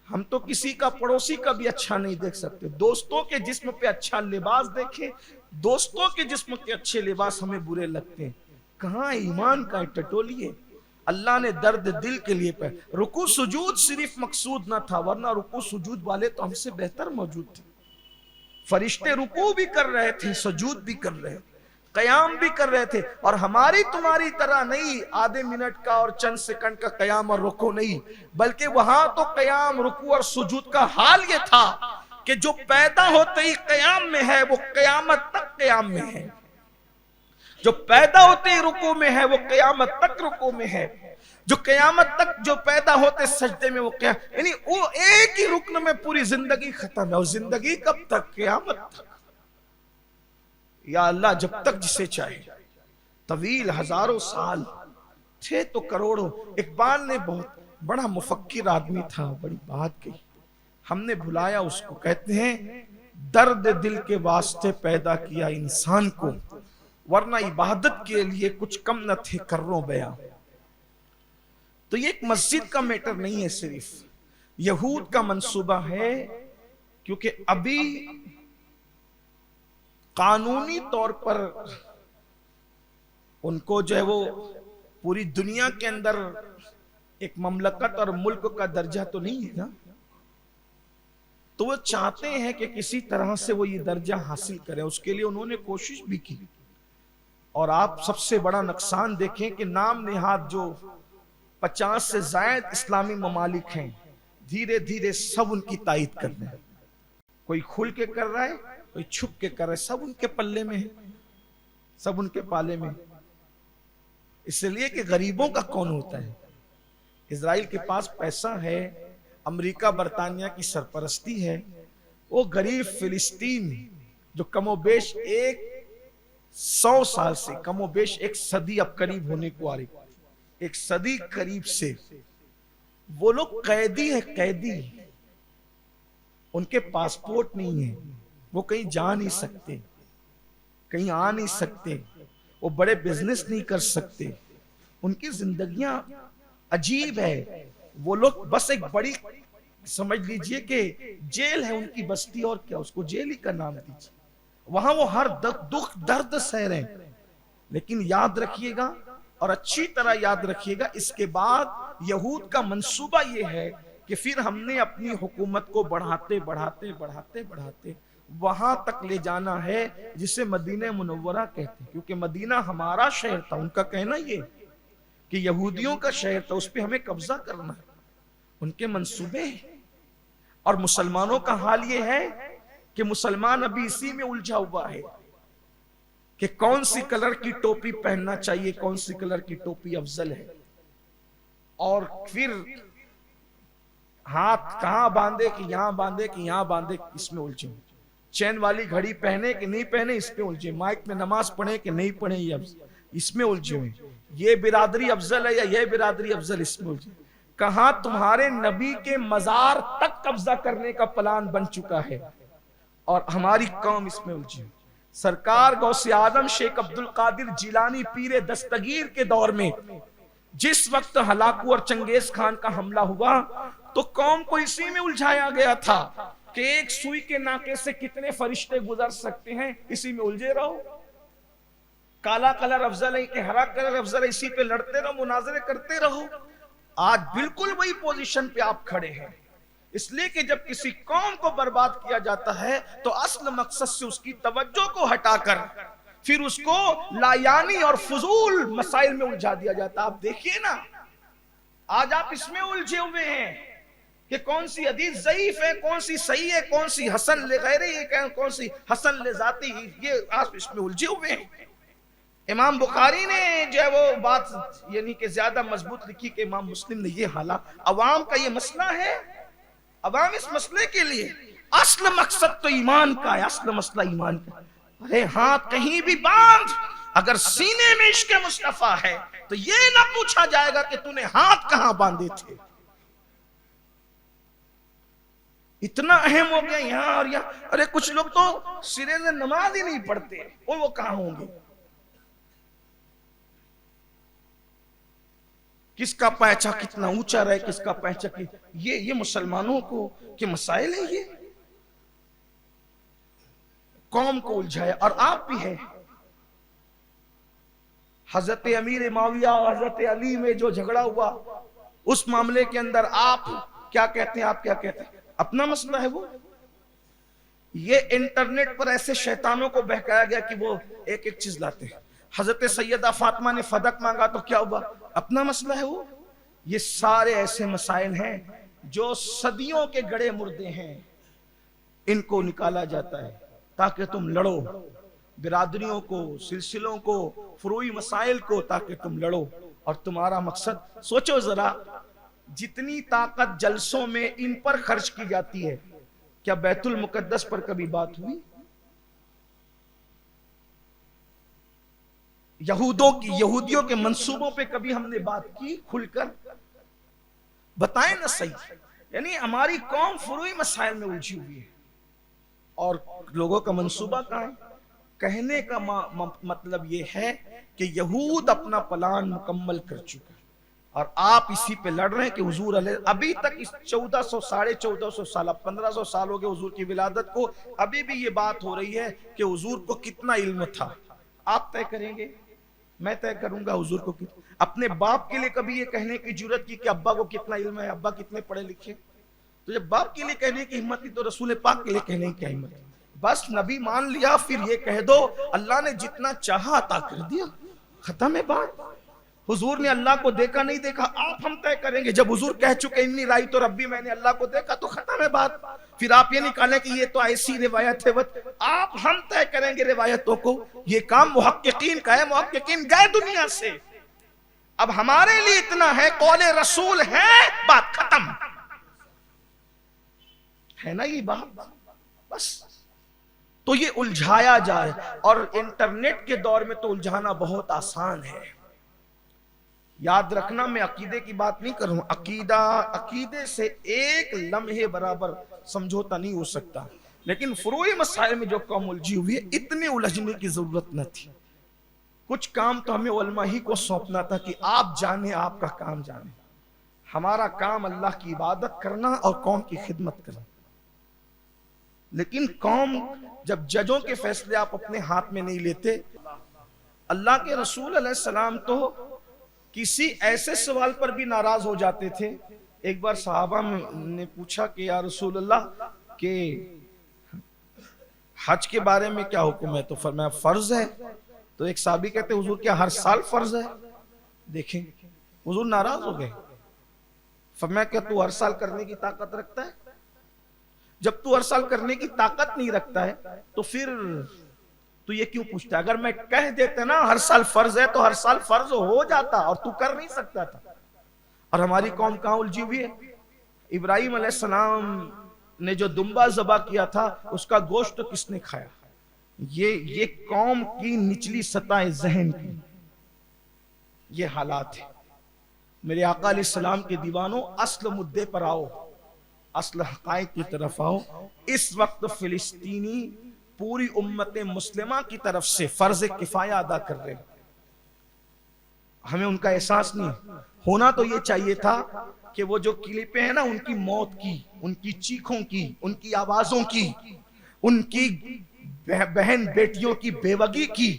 ہم تو کسی کا، پڑوسی کا بھی اچھا نہیں دیکھ سکتے، دوستوں کے جسم پہ اچھا لباس دیکھیں، دوستوں کے جسم کے اچھے لباس ہمیں برے لگتے ہیں۔ کہاں ایمان کا ٹٹولیے؟ اللہ نے درد دل کے لیے پہ رکوع سجود صرف مقصود نہ تھا، ورنہ رکوع سجود والے تو ہم سے بہتر موجود تھے۔ فرشتے رکوع بھی کر رہے تھے، سجود بھی کر رہے تھے، قیام بھی کر رہے تھے، اور ہماری تمہاری طرح نہیں آدھے منٹ کا اور چند سیکنڈ کا قیام اور رکوع نہیں، بلکہ وہاں تو قیام، رکوع اور سجود کا حال یہ تھا کہ جو پیدا ہوتے ہی قیام میں ہے وہ قیامت تک قیام میں ہے، جو پیدا ہوتے ہی رکوع میں ہے وہ قیامت تک رکوع میں ہے، جو قیامت تک جو پیدا ہوتے سجدے میں وہ قیام، یعنی وہ ایک ہی رکن میں پوری زندگی ختم ہے، اور زندگی کب تک؟ قیامت تک۔ یا اللہ جب تک جسے چاہے، طویل ہزاروں سال تھے تو کروڑوں۔ اقبال نے بہت بڑا مفکر آدمی تھا، بڑی بات کہی، ہم نے بھلایا اس کو۔ کہتے ہیں درد دل کے واسطے پیدا کیا انسان کو، ورنہ عبادت کے لیے کچھ کم نہ تھے کروں بیاں۔ تو یہ ایک مسجد کا میٹر نہیں ہے، صرف یہود کا منصوبہ ہے، کیونکہ ابھی قانونی طور پر ان کو جو ہے وہ پوری دنیا کے اندر ایک مملکت اور ملک کا درجہ تو نہیں ہے نا، تو وہ چاہتے ہیں کہ کسی طرح سے وہ یہ درجہ حاصل کریں، اس کے لیے انہوں نے کوشش بھی کی. اور آپ سب سے بڑا نقصان دیکھیں کہ نام نہاد جو 50 سے زائد اسلامی ممالک ہیں، دھیرے دھیرے سب ان کی تائید کر رہے ہیں. کوئی کھل کے کر رہا ہے، کوئی چھپ کے کر رہا ہے، سب ان کے پلے میں ہے، سب ان کے پالے میں. اس لیے کہ غریبوں کا کون ہوتا ہے؟ اسرائیل کے پاس پیسہ ہے، امریکہ برطانیہ کی سرپرستی ہے، وہ غریب فلسطین جو کم و بیش 100 سال سے، کم و بیش 1 صدی اب قریب ہونے کو آ رہی، 1 صدی قریب سے وہ لوگ قیدی ہے، قیدی. ان کے پاسپورٹ نہیں ہے، وہ کہیں جا نہیں سکتے، کہیں آ نہیں سکتے، وہ بڑے بزنس نہیں کر سکتے، ان کی زندگیاں عجیب ہے. وہ لوگ بس ایک بڑی سمجھ لیجئے کہ جیل ہے ان کی بستی، اور کیا، اس کو جیل ہی کا نام دیجئے. وہاں وہ ہر دکھ درد سہ رہے ہیں. لیکن یاد رکھیے گا اور اچھی طرح یاد رکھیے گا، اس کے بعد یہود کا منصوبہ یہ ہے کہ پھر ہم نے اپنی حکومت کو بڑھاتے بڑھاتے بڑھاتے بڑھاتے وہاں تک لے جانا ہے جسے مدینہ منورہ کہتے ہیں، کیونکہ مدینہ ہمارا شہر تھا. ان کا کہنا یہ کہ یہودیوں کا شہر تھا، اس پہ ہمیں قبضہ کرنا ہے، ان کے منصوبے ہیں. اور مسلمانوں کا حال یہ ہے کہ مسلمان ابھی اسی میں الجھا ہوا ہے کہ کون سی کلر کی ٹوپی پہننا چاہیے، کون سی کلر کی ٹوپی افضل ہے، اور پھر ہاتھ کہاں باندھے کہ یہاں باندھے کہ یہاں باندھے، اس میں الجھے. چین والی گھڑی پہنے کہ نہیں پہنے، اس میں الجھے. مائک میں نماز پڑھے کہ نہیں پڑھے، اس میں الجھے ہوئے. یہ برادری افضل ہے یا یہ برادری افضل، اس میں الجھے. کہاں تمہارے نبی کے مزار تک قبضہ کرنے کا پلان بن چکا ہے اور ہماری قوم اس میں الجھی. سرکار غوث اعظم شیخ عبد القادر جیلانی پیر دستگیر کے دور میں جس وقت ہلاکو اور چنگیز خان کا حملہ ہوا تو قوم کو اسی میں الجھایا گیا تھا کہ ایک سوئی کے ناکے سے کتنے فرشتے گزر سکتے ہیں، اسی میں الجھے رہو. کالا کلر افضل ہے کہ ہرا کلر افضل ہے، اسی پہ لڑتے رہو، مناظرے کرتے رہو. آج بالکل وہی پوزیشن پہ آپ کھڑے ہیں. اس لیے کہ جب کسی قوم کو برباد کیا جاتا ہے تو اصل مقصد سے اس کی توجہ کو ہٹا کر پھر اس کو لایانی اور فضول مسائل میں الجھا دیا جاتا. آپ دیکھیے نا، آج آپ اس میں الجھے ہوئے ہیں کہ کون سی حدیث ضعیف ہے، کون سی صحیح ہے، کون سی حسن لغیری ہے، کون سی حسن لذاتی، یہ آپ اس میں الجھے ہوئے ہیں. امام بخاری نے جو ہے وہ بات یعنی کہ زیادہ مضبوط لکھی کہ امام مسلم نے یہ حالات. عوام کا یہ مسئلہ ہے، عوام اس مسئلے کے لیے اصل مقصد تو ایمان کا ہے، اصل مسئلہ ایمان کا. ارے ہاتھ کہیں بھی باندھ، اگر سینے میں عشق مصطفیٰ ہے تو یہ نہ پوچھا جائے گا کہ تو نے ہاتھ کہاں باندھے تھے. اتنا اہم ہو گیا یہاں اور یہاں. ارے کچھ لوگ تو سرے سے نماز ہی نہیں پڑھتے، وہ کہاں ہوں گے؟ کس کا پیچھا کتنا اونچا رہے، کس کا پیچھا یہ مسلمانوں کو کے مسائل ہیں. یہ قوم کو الجھایا. اور آپ بھی ہیں. حضرت امیر معاویہ اور حضرت علی میں جو جھگڑا ہوا اس معاملے کے اندر آپ کیا کہتے ہیں؟ آپ کیا کہتے ہیں؟ اپنا مسئلہ ہے وہ. یہ انٹرنیٹ پر ایسے شیطانوں کو بہکایا گیا کہ وہ ایک ایک چیز لاتے ہیں. حضرت سیدہ فاطمہ نے فدق مانگا تو کیا ہوا؟ اپنا مسئلہ ہے وہ. یہ سارے ایسے مسائل ہیں جو صدیوں کے گڑے مردے ہیں، ان کو نکالا جاتا ہے تاکہ تم لڑو برادریوں کو، سلسلوں کو، فروعی مسائل کو، تاکہ تم لڑو. اور تمہارا مقصد سوچو ذرا، جتنی طاقت جلسوں میں ان پر خرچ کی جاتی ہے، کیا بیت المقدس پر کبھی بات ہوئی؟ یہودیوں کے منصوبوں پہ کبھی ہم نے بات کی کھل کر؟ بتائیں نا صحیح. یعنی ہماری قوم فروعی مسائل میں الجھی ہوئی ہے اور لوگوں کا منصوبہ کہاں ہے؟ کہنے کا مطلب یہ ہے کہ یہود اپنا پلان مکمل کر چکا اور آپ اسی پہ لڑ رہے ہیں کہ حضور علیہ ابھی تک اس 1400 ساڑھے 1400 سال 1500 سال ہو گئے حضور کی ولادت کو، ابھی بھی یہ بات ہو رہی ہے کہ حضور کو کتنا علم تھا. آپ طے کریں گے، میں طے کروں گا حضور کو کتنا. اپنے باپ کے لیے کبھی یہ کہنے کی جرت کی کہ ابا کو کتنا علم ہے، ابا کتنے پڑھے لکھے؟ تو جب باپ کے لیے کہنے کی ہمت نہیں تو رسول پاک کے لیے کہنے کی کیا ہمت ہے؟ بس نبی مان لیا، پھر یہ کہہ دو اللہ نے جتنا چاہا عطا کر دیا، ختم ہے بات۔ حضور نے اللہ کو دیکھا نہیں دیکھا آپ ہم طے کریں گے، جب حضور کہہ چکے انی رائی تو ربی میں نے اللہ کو دیکھا تو ختم ہے بات۔ پھر آپ یہ نکالیں کہ یہ تو ایسی روایت ہے، آپ ہم طے کریں گے روایتوں کو، یہ کام محققین کا ہے، محققین گئے دنیا سے، اب ہمارے لیے اتنا ہے قول رسول ہے، بات ختم ہے نا یہ بات بس۔ تو یہ الجھایا جائے، اور انٹرنیٹ کے دور میں تو الجھانا بہت آسان ہے۔ یاد رکھنا میں عقیدے کی بات نہیں کروں، عقیدے سے ایک لمحے برابر سمجھوتا نہیں ہو سکتا، لیکن فروعی مسائل میں جو قوم الجھی ہوئی ہے اتنے الجھنے کی ضرورت نہ تھی۔ کچھ کام تو ہمیں علماء ہی کو سونپنا تھا کہ آپ جانیں، آپ کا کام جانیں۔ ہمارا کام اللہ کی عبادت کرنا اور قوم کی خدمت کرنا، لیکن قوم جب ججوں کے فیصلے آپ اپنے ہاتھ میں نہیں لیتے۔ اللہ کے رسول علیہ السلام تو کسی ایسے سوال پر بھی ناراض ہو جاتے تھے۔ ایک بار صحابہ نے پوچھا کہ یا رسول اللہ کہ حج کے بارے میں کیا حکم ہے؟ تو فرمایا فرض ہے۔ تو ایک صحابی کہتے حضور کیا ہر سال فرض ہے؟ دیکھیں حضور ناراض ہو گئے، فرمایا کیا تو ہر سال کرنے کی طاقت رکھتا ہے؟ جب تو ہر سال کرنے کی طاقت نہیں رکھتا ہے تو پھر تو یہ کیوں پوچھتا ہے؟ اگر میں کہہ دیتے نا ہر سال فرض ہے تو ہر سال فرض ہو جاتا اور تو کر نہیں سکتا تھا۔ اور ہماری قوم کہاں الجھی ہوئی ہے؟ ابراہیم علیہ السلام نے جو دمبا ذبح کیا تھا اس کا گوشت تو کس نے کھایا؟ یہ قوم کی نچلی سطح ذہن کی یہ حالات ہے۔ میرے آقا علیہ السلام کے دیوانوں، اصل مدے پر آؤ، اصل حقائق کی طرف آؤ۔ اس وقت فلسطینی پوری امت مسلمہ کی طرف سے فرض کفایہ ادا کر رہے ہیں، ہمیں ان کا احساس نہیں ہونا تو یہ چاہیے تھا کہ وہ جو کلپیں ہیں نا ان کی موت کی، ان کی چیخوں کی، ان کی آوازوں کی، ان کی بہن بیٹیوں کی بیوگی کی،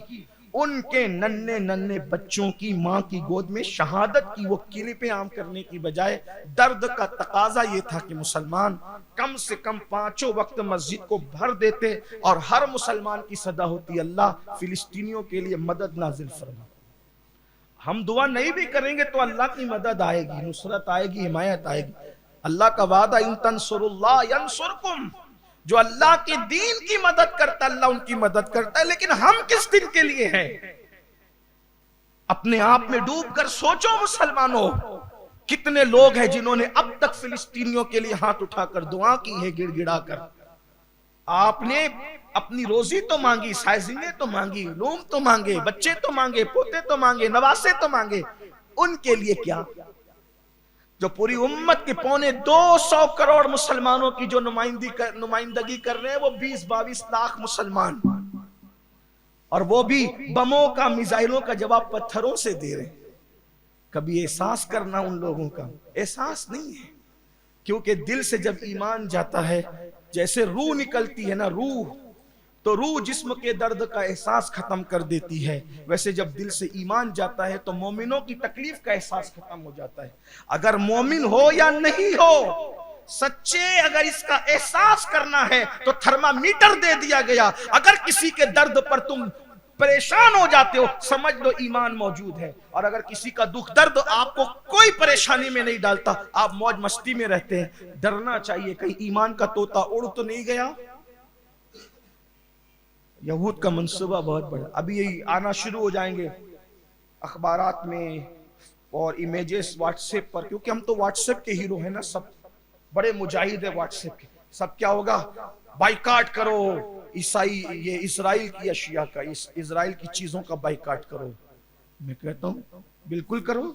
ان کے ننھے ننھے بچوں کی ماں کی گود میں شہادت کی وہ کلپیں عام کرنے کی بجائے درد کا تقاضا یہ تھا کہ مسلمان کم سے کم 5 وقت مسجد کو بھر دیتے اور ہر مسلمان کی صدا ہوتی اللہ فلسطینیوں کے لیے مدد نازل فرما۔ ہم دعا نہیں بھی کریں گے تو اللہ کی مدد آئے گی، نصرت آئے گی، حمایت آئے گی۔ اللہ کا وعدہ ان تنصروا اللہ ینصرکم، جو اللہ کے دین کی مدد کرتا اللہ ان کی مدد کرتا ہے۔ لیکن ہم کس دن کے لیے ہیں؟ اپنے آپ میں ڈوب کر سوچو مسلمانوں، کتنے لوگ ہیں جنہوں نے اب تک فلسطینیوں کے لیے ہاتھ اٹھا کر دعا کی ہے، گڑ گڑا کر۔ آپ نے اپنی روزی تو مانگی، سائزنیں تو مانگی، لوم تو مانگے، بچے تو مانگے، پوتے تو مانگے، نواسے تو مانگے، ان کے لیے کیا؟ جو پوری امت کے 250 کروڑ مسلمانوں کی جو نمائندگی کر رہے ہیں وہ 20-22 لاکھ مسلمان، اور وہ بھی بموں کا، میزائلوں کا جواب پتھروں سے دے رہے ہیں۔ کبھی احساس کرنا ان لوگوں کا احساس نہیں ہے، کیونکہ دل سے جب ایمان جاتا ہے جیسے روح نکلتی ہے نا، روح تو روح جسم کے درد کا احساس ختم کر دیتی ہے، ویسے جب دل سے ایمان جاتا ہے تو مومنوں کی تکلیف کا احساس ختم ہو جاتا ہے۔ اگر مومن ہو یا نہیں ہو، سچے اگر اس کا احساس کرنا ہے تو تھرمامیٹر دے دیا گیا، اگر کسی کے درد پر تم پریشان ہو جاتے ہو سمجھ لو ایمان موجود ہے، اور اگر کسی کا دکھ درد آپ کو کوئی پریشانی میں نہیں ڈالتا، آپ موج مستی میں رہتے ہیں، ڈرنا چاہیے کہیں ایمان کا طوطا اڑ تو نہیں گیا۔ یہود کا منصوبہ بہت بڑا، ابھی یہی آنا شروع ہو جائیں گے اخبارات میں اور امیجز واٹس ایپ پر، کیونکہ ہم تو واٹس ایپ کے ہیرو ہیں نا، سب بڑے مجاہد ہیں واٹس ایپ کے۔ سب کیا ہوگا؟ بائیکاٹ کرو عیسائی، یہ اسرائیل کی اشیاء کا، اسرائیل کی چیزوں کا بائیکاٹ کرو۔ میں کہتا ہوں بالکل کرو،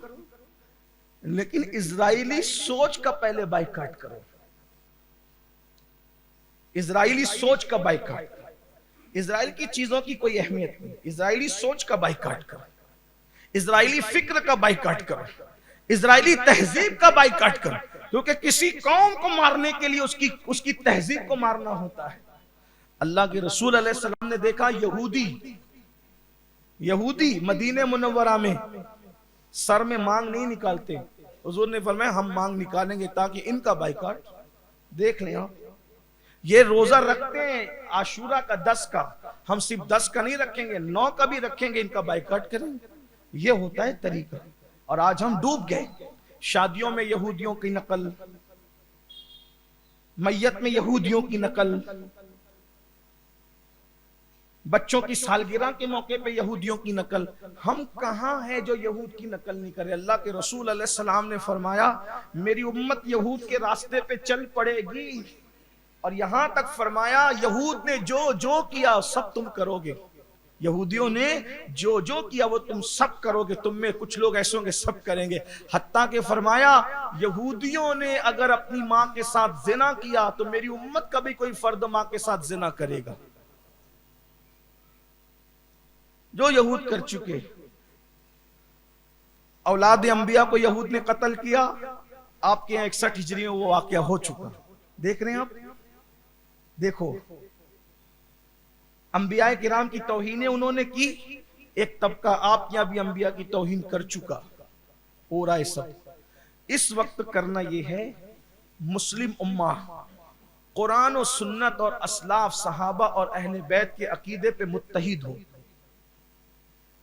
لیکن اسرائیلی سوچ کا پہلے بائیکاٹ کرو، اسرائیلی سوچ کا بائیکاٹ۔ اسرائیل کی چیزوں کی کوئی اہمیت نہیں، اسرائیلی سوچ کا بائیکاٹ کرو، اسرائیلی فکر کا بائیکاٹ کرو، اسرائیلی تہذیب کا بائیکاٹ کرو، کیونکہ کسی قوم کو مارنے کے لیے اس کی تہذیب کو مارنا ہوتا ہے۔ اللہ کے رسول علیہ السلام نے دیکھا یہودی مدینہ منورہ میں سر میں مانگ نہیں نکالتے، حضور نے فرمایا ہم مانگ نکالیں گے تاکہ ان کا بائیکاٹ دیکھ لیں آپ، یہ روزہ رکھتے ہیں عاشورہ کا 10 کا، ہم صرف 10 کا نہیں رکھیں گے، 9 کا بھی رکھیں گے، ان کا بائیکاٹ کریں گے. یہ ہوتا ہے طریقہ. اور آج ہم ڈوب گئے شادیوں میں یہودیوں کی نقل، میت میں یہودیوں کی نقل، بچوں کی سالگرہ کے موقع پہ یہودیوں کی نقل. ہم کہاں ہیں جو یہود کی نقل نہیں کرے؟ اللہ کے رسول علیہ السلام نے فرمایا میری امت یہود کے راستے پہ چل پڑے گی، اور یہاں تک فرمایا یہود نے جو جو کیا سب تم کرو گے. یہودیوں نے جو جو کیا وہ تم سب کرو گے، تم میں کچھ لوگ ایسے ہوں گے سب کریں گے. حتیٰ کہ فرمایا یہودیوں نے اگر اپنی ماں کے ساتھ زنا کیا تو میری امت کا بھی کوئی فرد ماں کے ساتھ زنا کرے گا. جو یہود کر چکے، اولاد انبیاء کو یہود نے قتل کیا، آپ کے یہاں 61 ہجری میں وہ واقعہ ہو چکا. دیکھ رہے ہیں آپ، دیکھو انبیاء کرام کی توہینیں انہوں نے کی، ایک طبقہ آپ یہاں بھی انبیاء کی توہین کر چکا. ہو رہا ہے سب. اس وقت کرنا یہ ہے مسلم امہ قرآن و سنت اور اسلاف صحابہ اور اہل بیت کے عقیدے پہ متحد ہو.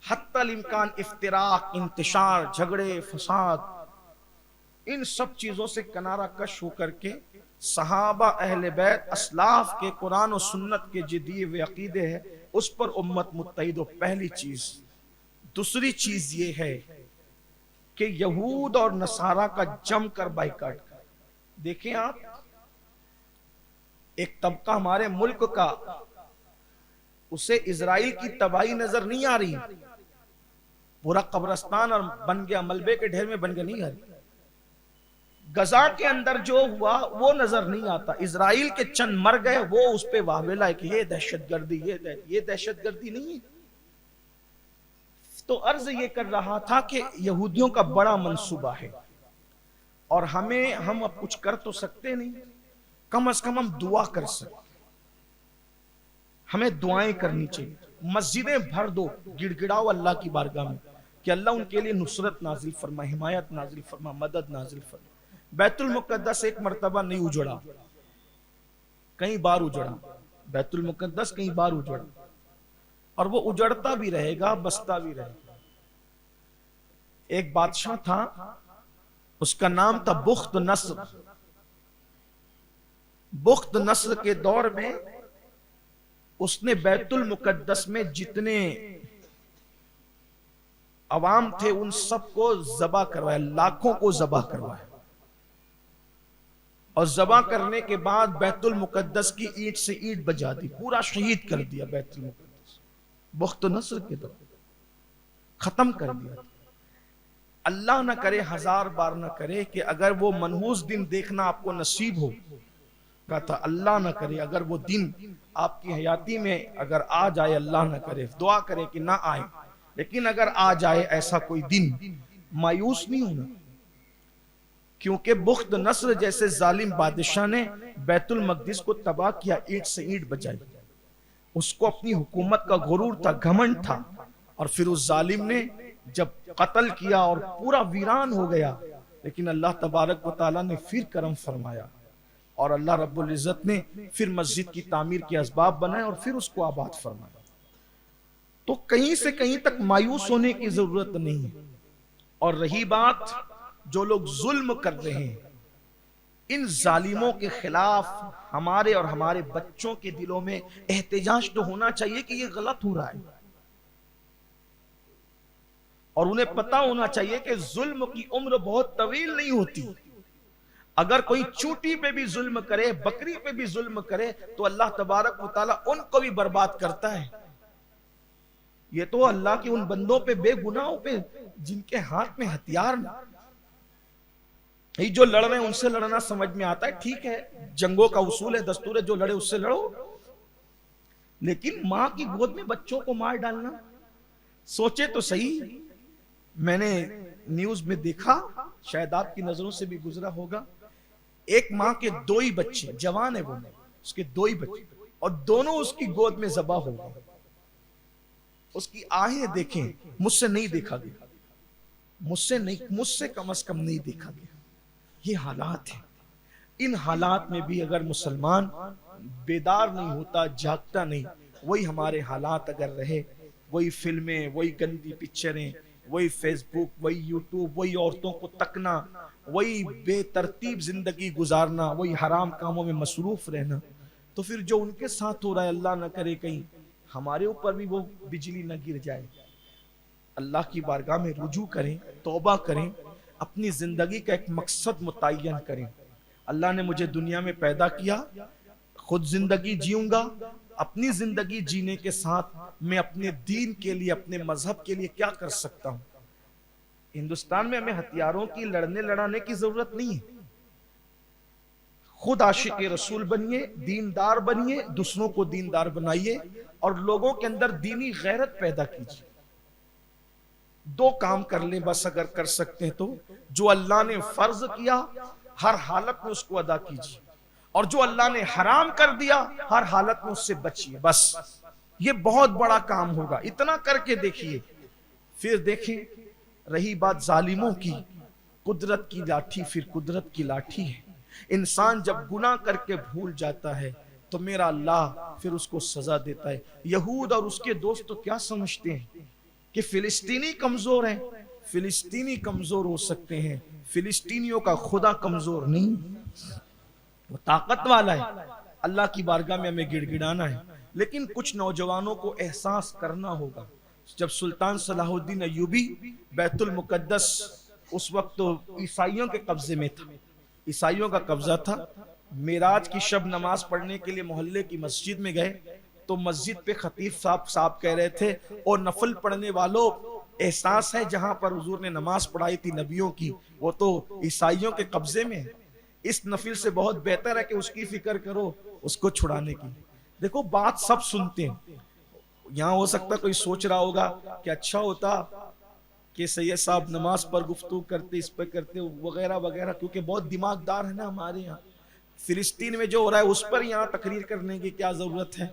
حتی الامکان افتراق، انتشار، جھگڑے، فساد، ان سب چیزوں سے کنارہ کش ہو کر کے صحابہ، اہل بیت، اسلاف کے قرآن و سنت کے جو دیے ہوئے عقیدے ہیں اس پر امت متحد ہو. پہلی چیز. دوسری چیز یہ ہے کہ یہود اور نصارہ کا جم کر بائیکاٹ. دیکھیں آپ، ایک طبقہ ہمارے ملک کا، اسے اسرائیل کی تباہی نظر نہیں آ رہی، پورا قبرستان اور بن گیا، ملبے کے ڈھیر میں بن گیا نہیں آ رہی. غزہ کے اندر جو ہوا وہ نظر نہیں آتا. اسرائیل کے چند مر گئے وہ اس پہ واویلا ہے کہ یہ دہشت گردی، یہ دہشت گردی نہیں ہے. تو عرض یہ کر رہا تھا کہ یہودیوں کا بڑا منصوبہ ہے، اور ہم اب کچھ کر تو سکتے نہیں، کم از کم ہم دعا کر سکتے. ہمیں دعائیں کرنی چاہیے. مسجدیں بھر دو، گڑ گڑاؤ اللہ کی بارگاہ میں کہ اللہ ان کے لیے نصرت نازل فرما، حمایت نازل فرما، مدد نازل فرما. بیت المقدس ایک مرتبہ نہیں اجڑا، کئی بار اجڑا. بیت المقدس کئی بار اجڑا، اور وہ اجڑتا بھی رہے گا، بستا بھی رہے گا. ایک بادشاہ تھا، اس کا نام تھا بخت نصر. بخت نصر کے دور میں اس نے بیت المقدس میں جتنے عوام تھے ان سب کو ذبح کروایا، لاکھوں کو ذبح کروایا، اور ذبح کرنے کے بعد بیت المقدس کی اینٹ سے اینٹ بجا دی، پورا شہید کر دیا بیت المقدس. بخت نصر کے دور ختم کر دیا. اللہ نہ کرے، ہزار بار نہ کرے کہ اگر وہ منحوس دن دیکھنا آپ کو نصیب ہو، کہا تھا اللہ نہ کرے اگر وہ دن آپ کی حیاتی میں اگر آ جائے، اللہ نہ کرے، دعا کرے کہ نہ آئے، لیکن اگر آ جائے ایسا کوئی دن، مایوس نہیں ہونا. کیونکہ بخت نصر جیسے ظالم بادشاہ نے بیت المقدس کو تباہ کیا، اینٹ سے اینٹ بجائی. اس کو اپنی حکومت کا غرور تھا، گھمنڈ تھا، اور پھر اس ظالم نے جب قتل کیا اور پورا ویران ہو گیا، لیکن اللہ تبارک و تعالیٰ نے پھر کرم فرمایا، اور اللہ رب العزت نے پھر مسجد کی تعمیر کے اسباب بنائے اور پھر اس کو آباد فرمایا. تو کہیں سے کہیں تک مایوس ہونے کی ضرورت نہیں ہے. اور رہی بات جو لوگ ظلم کر رہے ہیں، ان ظالموں کے خلاف ہمارے اور ہمارے بچوں کے دلوں میں احتجاج تو ہونا چاہیے کہ یہ غلط ہو رہا ہے، اور انہیں پتا ہونا چاہیے کہ ظلم کی عمر بہت طویل نہیں ہوتی. اگر کوئی چوٹی پہ بھی ظلم کرے، بکری پہ بھی ظلم کرے، تو اللہ تبارک و تعالیٰ ان کو بھی برباد کرتا ہے. یہ تو اللہ کے ان بندوں پہ، بے گناہوں پہ، جن کے ہاتھ میں ہتھیار نہ، یہ جو لڑ رہے ہیں ان سے لڑنا سمجھ میں آتا ہے، ٹھیک ہے، جنگوں کا اصول ہے، دستور ہے، جو لڑے اس سے لڑو، لیکن ماں کی گود میں بچوں کو مار ڈالنا، سوچے تو صحیح. میں نے نیوز میں دیکھا، شاید آپ کی نظروں سے بھی گزرا ہوگا، ایک ماں کے 2 ہی بچے، جوان ہے وہ، اس کے 2 ہی بچے، اور دونوں اس کی گود میں ذبح ہو گئے. اس کی آہیں دیکھیں، مجھ سے نہیں دیکھا گیا، مجھ سے کم از کم نہیں دیکھا گیا. یہ حالات ہیں. ان حالات میں بھی اگر مسلمان بیدار نہیں ہوتا، جاگتا نہیں، وہی ہمارے حالات اگر رہے، وہی فلمیں، وہی گندی پکچریں، وہی فیس بک، وہی یوٹیوب، وہی عورتوں کو تکنا، وہی بے ترتیب زندگی گزارنا، وہی حرام کاموں میں مصروف رہنا، تو پھر جو ان کے ساتھ ہو رہا ہے اللہ نہ کرے کہیں ہمارے اوپر بھی وہ بجلی نہ گر جائے۔ اللہ کی بارگاہ میں رجوع کریں، توبہ کریں، اپنی زندگی کا ایک مقصد متعین کریں۔ اللہ نے مجھے دنیا میں پیدا کیا، خود زندگی جیوں گا، اپنی زندگی جینے کے ساتھ میں اپنے دین کے لیے، اپنے مذہب کے لیے کیا کر سکتا ہوں۔ ہندوستان میں ہمیں ہتھیاروں کی لڑنے لڑانے کی ضرورت نہیں ہے، خود عاشق رسول بنیے، دیندار بنیے، دوسروں کو دیندار بنائیے، اور لوگوں کے اندر دینی غیرت پیدا کیجیے۔ دو کام کر لیں بس اگر کر سکتے ہیں تو، جو اللہ نے فرض کیا ہر حالت میں اس کو ادا کیجیے، اور جو اللہ نے حرام کر دیا ہر حالت میں اس سے بچیے، بس یہ بہت بڑا کام ہوگا۔ اتنا کر کے دیکھیے، پھر دیکھیں رہی بات ظالموں کی، قدرت کی لاٹھی پھر قدرت کی لاٹھی ہے۔ انسان جب گناہ کر کے بھول جاتا ہے تو میرا اللہ پھر اس کو سزا دیتا ہے۔ یہود اور اس کے دوست تو کیا سمجھتے ہیں کہ فلسطینی کمزور ہیں؟ فلسطینی کمزور ہو سکتے ہیں، فلسطینیوں کا خدا کمزور نہیں، وہ طاقت والا ہے۔ اللہ کی بارگاہ میں ہمیں گڑ گڑانا ہے، لیکن کچھ نوجوانوں کو احساس کرنا ہوگا۔ جب سلطان صلاح الدین ایوبی بیت المقدس اس وقت تو عیسائیوں کے قبضے میں تھا، عیسائیوں کا قبضہ تھا، معراج کی شب نماز پڑھنے کے لیے محلے کی مسجد میں گئے تو مسجد پہ خطیب صاحب کہہ رہے تھے، اور نفل پڑھنے والوں احساس ہے جہاں پر حضور نے نماز پڑھائی تھی نبیوں کی وہ تو عیسائیوں کے قبضے میں ہے، اس نفل سے بہت بہتر ہے کہ اس کی فکر کرو، اس کو چھڑانے کی۔ دیکھو بات سب سنتے ہیں، یہاں ہو سکتا کوئی سوچ رہا ہوگا کہ اچھا ہوتا کہ سید صاحب نماز پر گفتگو کرتے، اس پہ کرتے وغیرہ وغیرہ، کیونکہ بہت دماغ دار ہے نا ہمارے یہاں۔ فلسطین میں جو ہو رہا ہے اس پر یہاں تقریر کرنے کی کیا ضرورت ہے،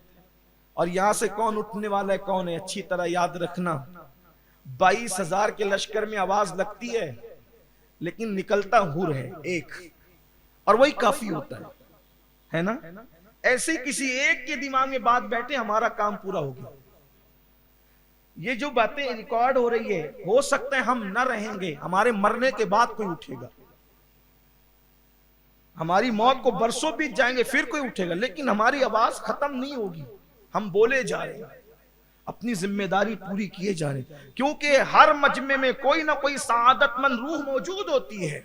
اور یہاں سے کون اٹھنے والا ہے کون ہے، اچھی طرح یاد رکھنا 22,000 کے لشکر میں آواز لگتی ہے لیکن نکلتا حور ہے ایک، اور وہی کافی ہوتا ہے نا۔ ایسے کسی ایک کے دماغ میں بات بیٹھے ہمارا کام پورا ہو گیا۔ یہ جو باتیں ریکارڈ ہو رہی ہے، ہو سکتا ہے ہم نہ رہیں گے، ہمارے مرنے کے بعد کوئی اٹھے گا، ہماری موت کو برسوں بیت جائیں گے پھر کوئی اٹھے گا، لیکن ہماری آواز ختم نہیں ہوگی، ہم بولے جا رہے ہیں، اپنی ذمہ داری پوری کیے جا رہے ہیں، کیونکہ ہر مجمع میں کوئی نہ کوئی سعادت مند روح موجود ہوتی ہے،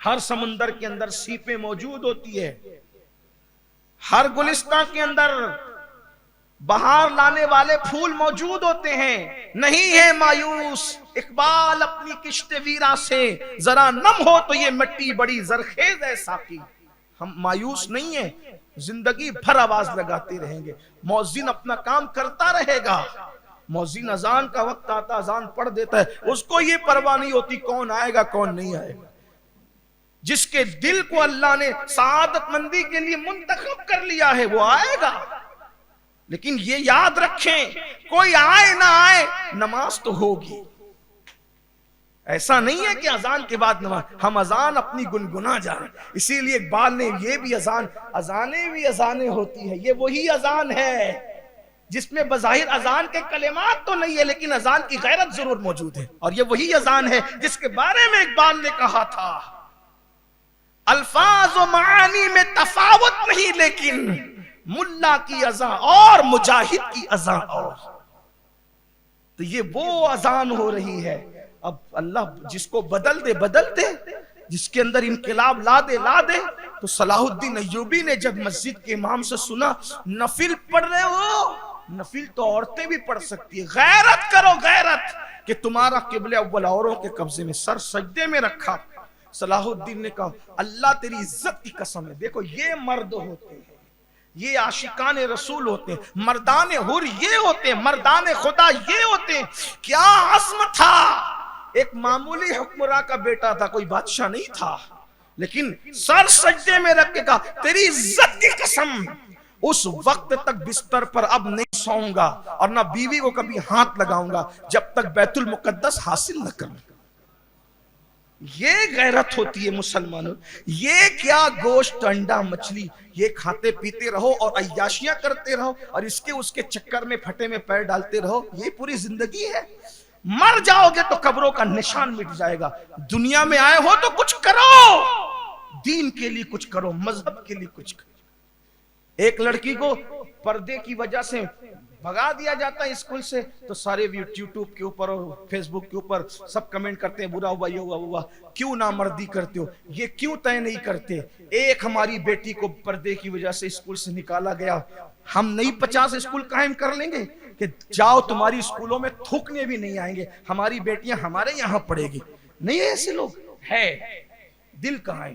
ہر سمندر کے اندر سیپیں موجود ہوتی ہے، ہر گلستان کے اندر بہار لانے والے پھول موجود ہوتے ہیں۔ نہیں ہے مایوس اقبال اپنی کشت ویرا سے، ذرا نم ہو تو یہ مٹی بڑی زرخیز ہے ساقی۔ ہم مایوس نہیں ہیں، زندگی بھر آواز لگاتے رہیں گے، مؤذن اپنا کام کرتا رہے گا، مؤذن اذان کا وقت آتا اذان پڑھ دیتا ہے، اس کو یہ پرواہ نہیں ہوتی کون آئے گا کون نہیں آئے گا۔ جس کے دل کو اللہ نے سعادت مندی کے لیے منتخب کر لیا ہے وہ آئے گا، لیکن یہ یاد رکھیں کوئی آئے نہ آئے نماز تو ہوگی۔ ایسا نہیں ہے کہ اذان کے بعد نماز، ہم اذان اپنی گنگنا جا رہے ہیں، اسی لیے اقبال نے یہ بھی اذانیں بھی اذانیں ہوتی ہیں، یہ وہی اذان ہے جس میں بظاہر اذان کے کلمات تو نہیں ہے لیکن اذان کی غیرت ضرور موجود ہے، اور یہ وہی اذان ہے جس کے بارے میں اقبال نے کہا تھا الفاظ و معانی میں تفاوت نہیں لیکن ملا کی اذان اور مجاہد کی اذان اور۔ تو یہ وہ اذان ہو رہی ہے۔ اب اللہ جس کو بدل دے، جس کے اندر انقلاب لا دے۔ تو صلاح الدین ایوبی نے جب مسجد کے امام سے سنا نفل پڑھ رہے ہو، نفل تو عورتیں بھی پڑھ سکتی ہے، غیرت کرو غیرت کہ تمہارا قبلہ اول عورتوں کے قبضے میں، سر سجدے میں رکھا۔ صلاح الدین نے کہا اللہ تیری عزت کی قسم ہے، دیکھو یہ مرد ہوتے ہیں، یہ عاشقان رسول ہوتے ہیں، مردان حر یہ ہوتے ہیں، مردان خدا یہ ہوتے ہیں۔ کیا عزم تھا، ایک معمولی حکمراں کا بیٹا تھا، کوئی بادشاہ نہیں تھا، لیکن سر سجدے میں رکھ کے کہا تیری عزت کی قسم اس وقت تک بستر پر اب نہیں سوؤں گا اور نہ بیوی کو کبھی ہاتھ لگاؤں گا جب تک بیت المقدس حاصل نہ کروں۔ یہ غیرت ہوتی ہے مسلمانوں. یہ کیا گوشت انڈا مچھلی یہ کھاتے پیتے رہو اور عیاشیاں کرتے رہو اور اس کے چکر میں پھٹے میں پیر ڈالتے رہو, یہ پوری زندگی ہے؟ مر جاؤ گے تو قبروں کا نشان مٹ جائے گا. دنیا میں آئے ہو تو کچھ کرو, دین کے لیے کچھ کرو, مذہب کے لیے کچھ کرو. ایک لڑکی کو پردے کی وجہ سے بھگا دیا جاتا ہے اسکول سے تو سارے یوٹیوب کے اوپر اور فیس بک کے اوپر سب کمنٹ کرتے ہیں برا ہوا, یہ ہوا, کیوں نامردی کرتے ہو, یہ کیوں طے نہیں کرتے. ایک ہماری بیٹی کو پردے کی وجہ سے اسکول سے نکالا گیا, ہم نہیں 50 اسکول قائم کر لیں گے کہ جاؤ تمہاری اسکولوں میں تھوکنے بھی نہیں آئیں گے, ہماری بیٹیاں ہمارے یہاں پڑھے گی. نہیں ایسے لوگ ہے, دل کہاں ہے؟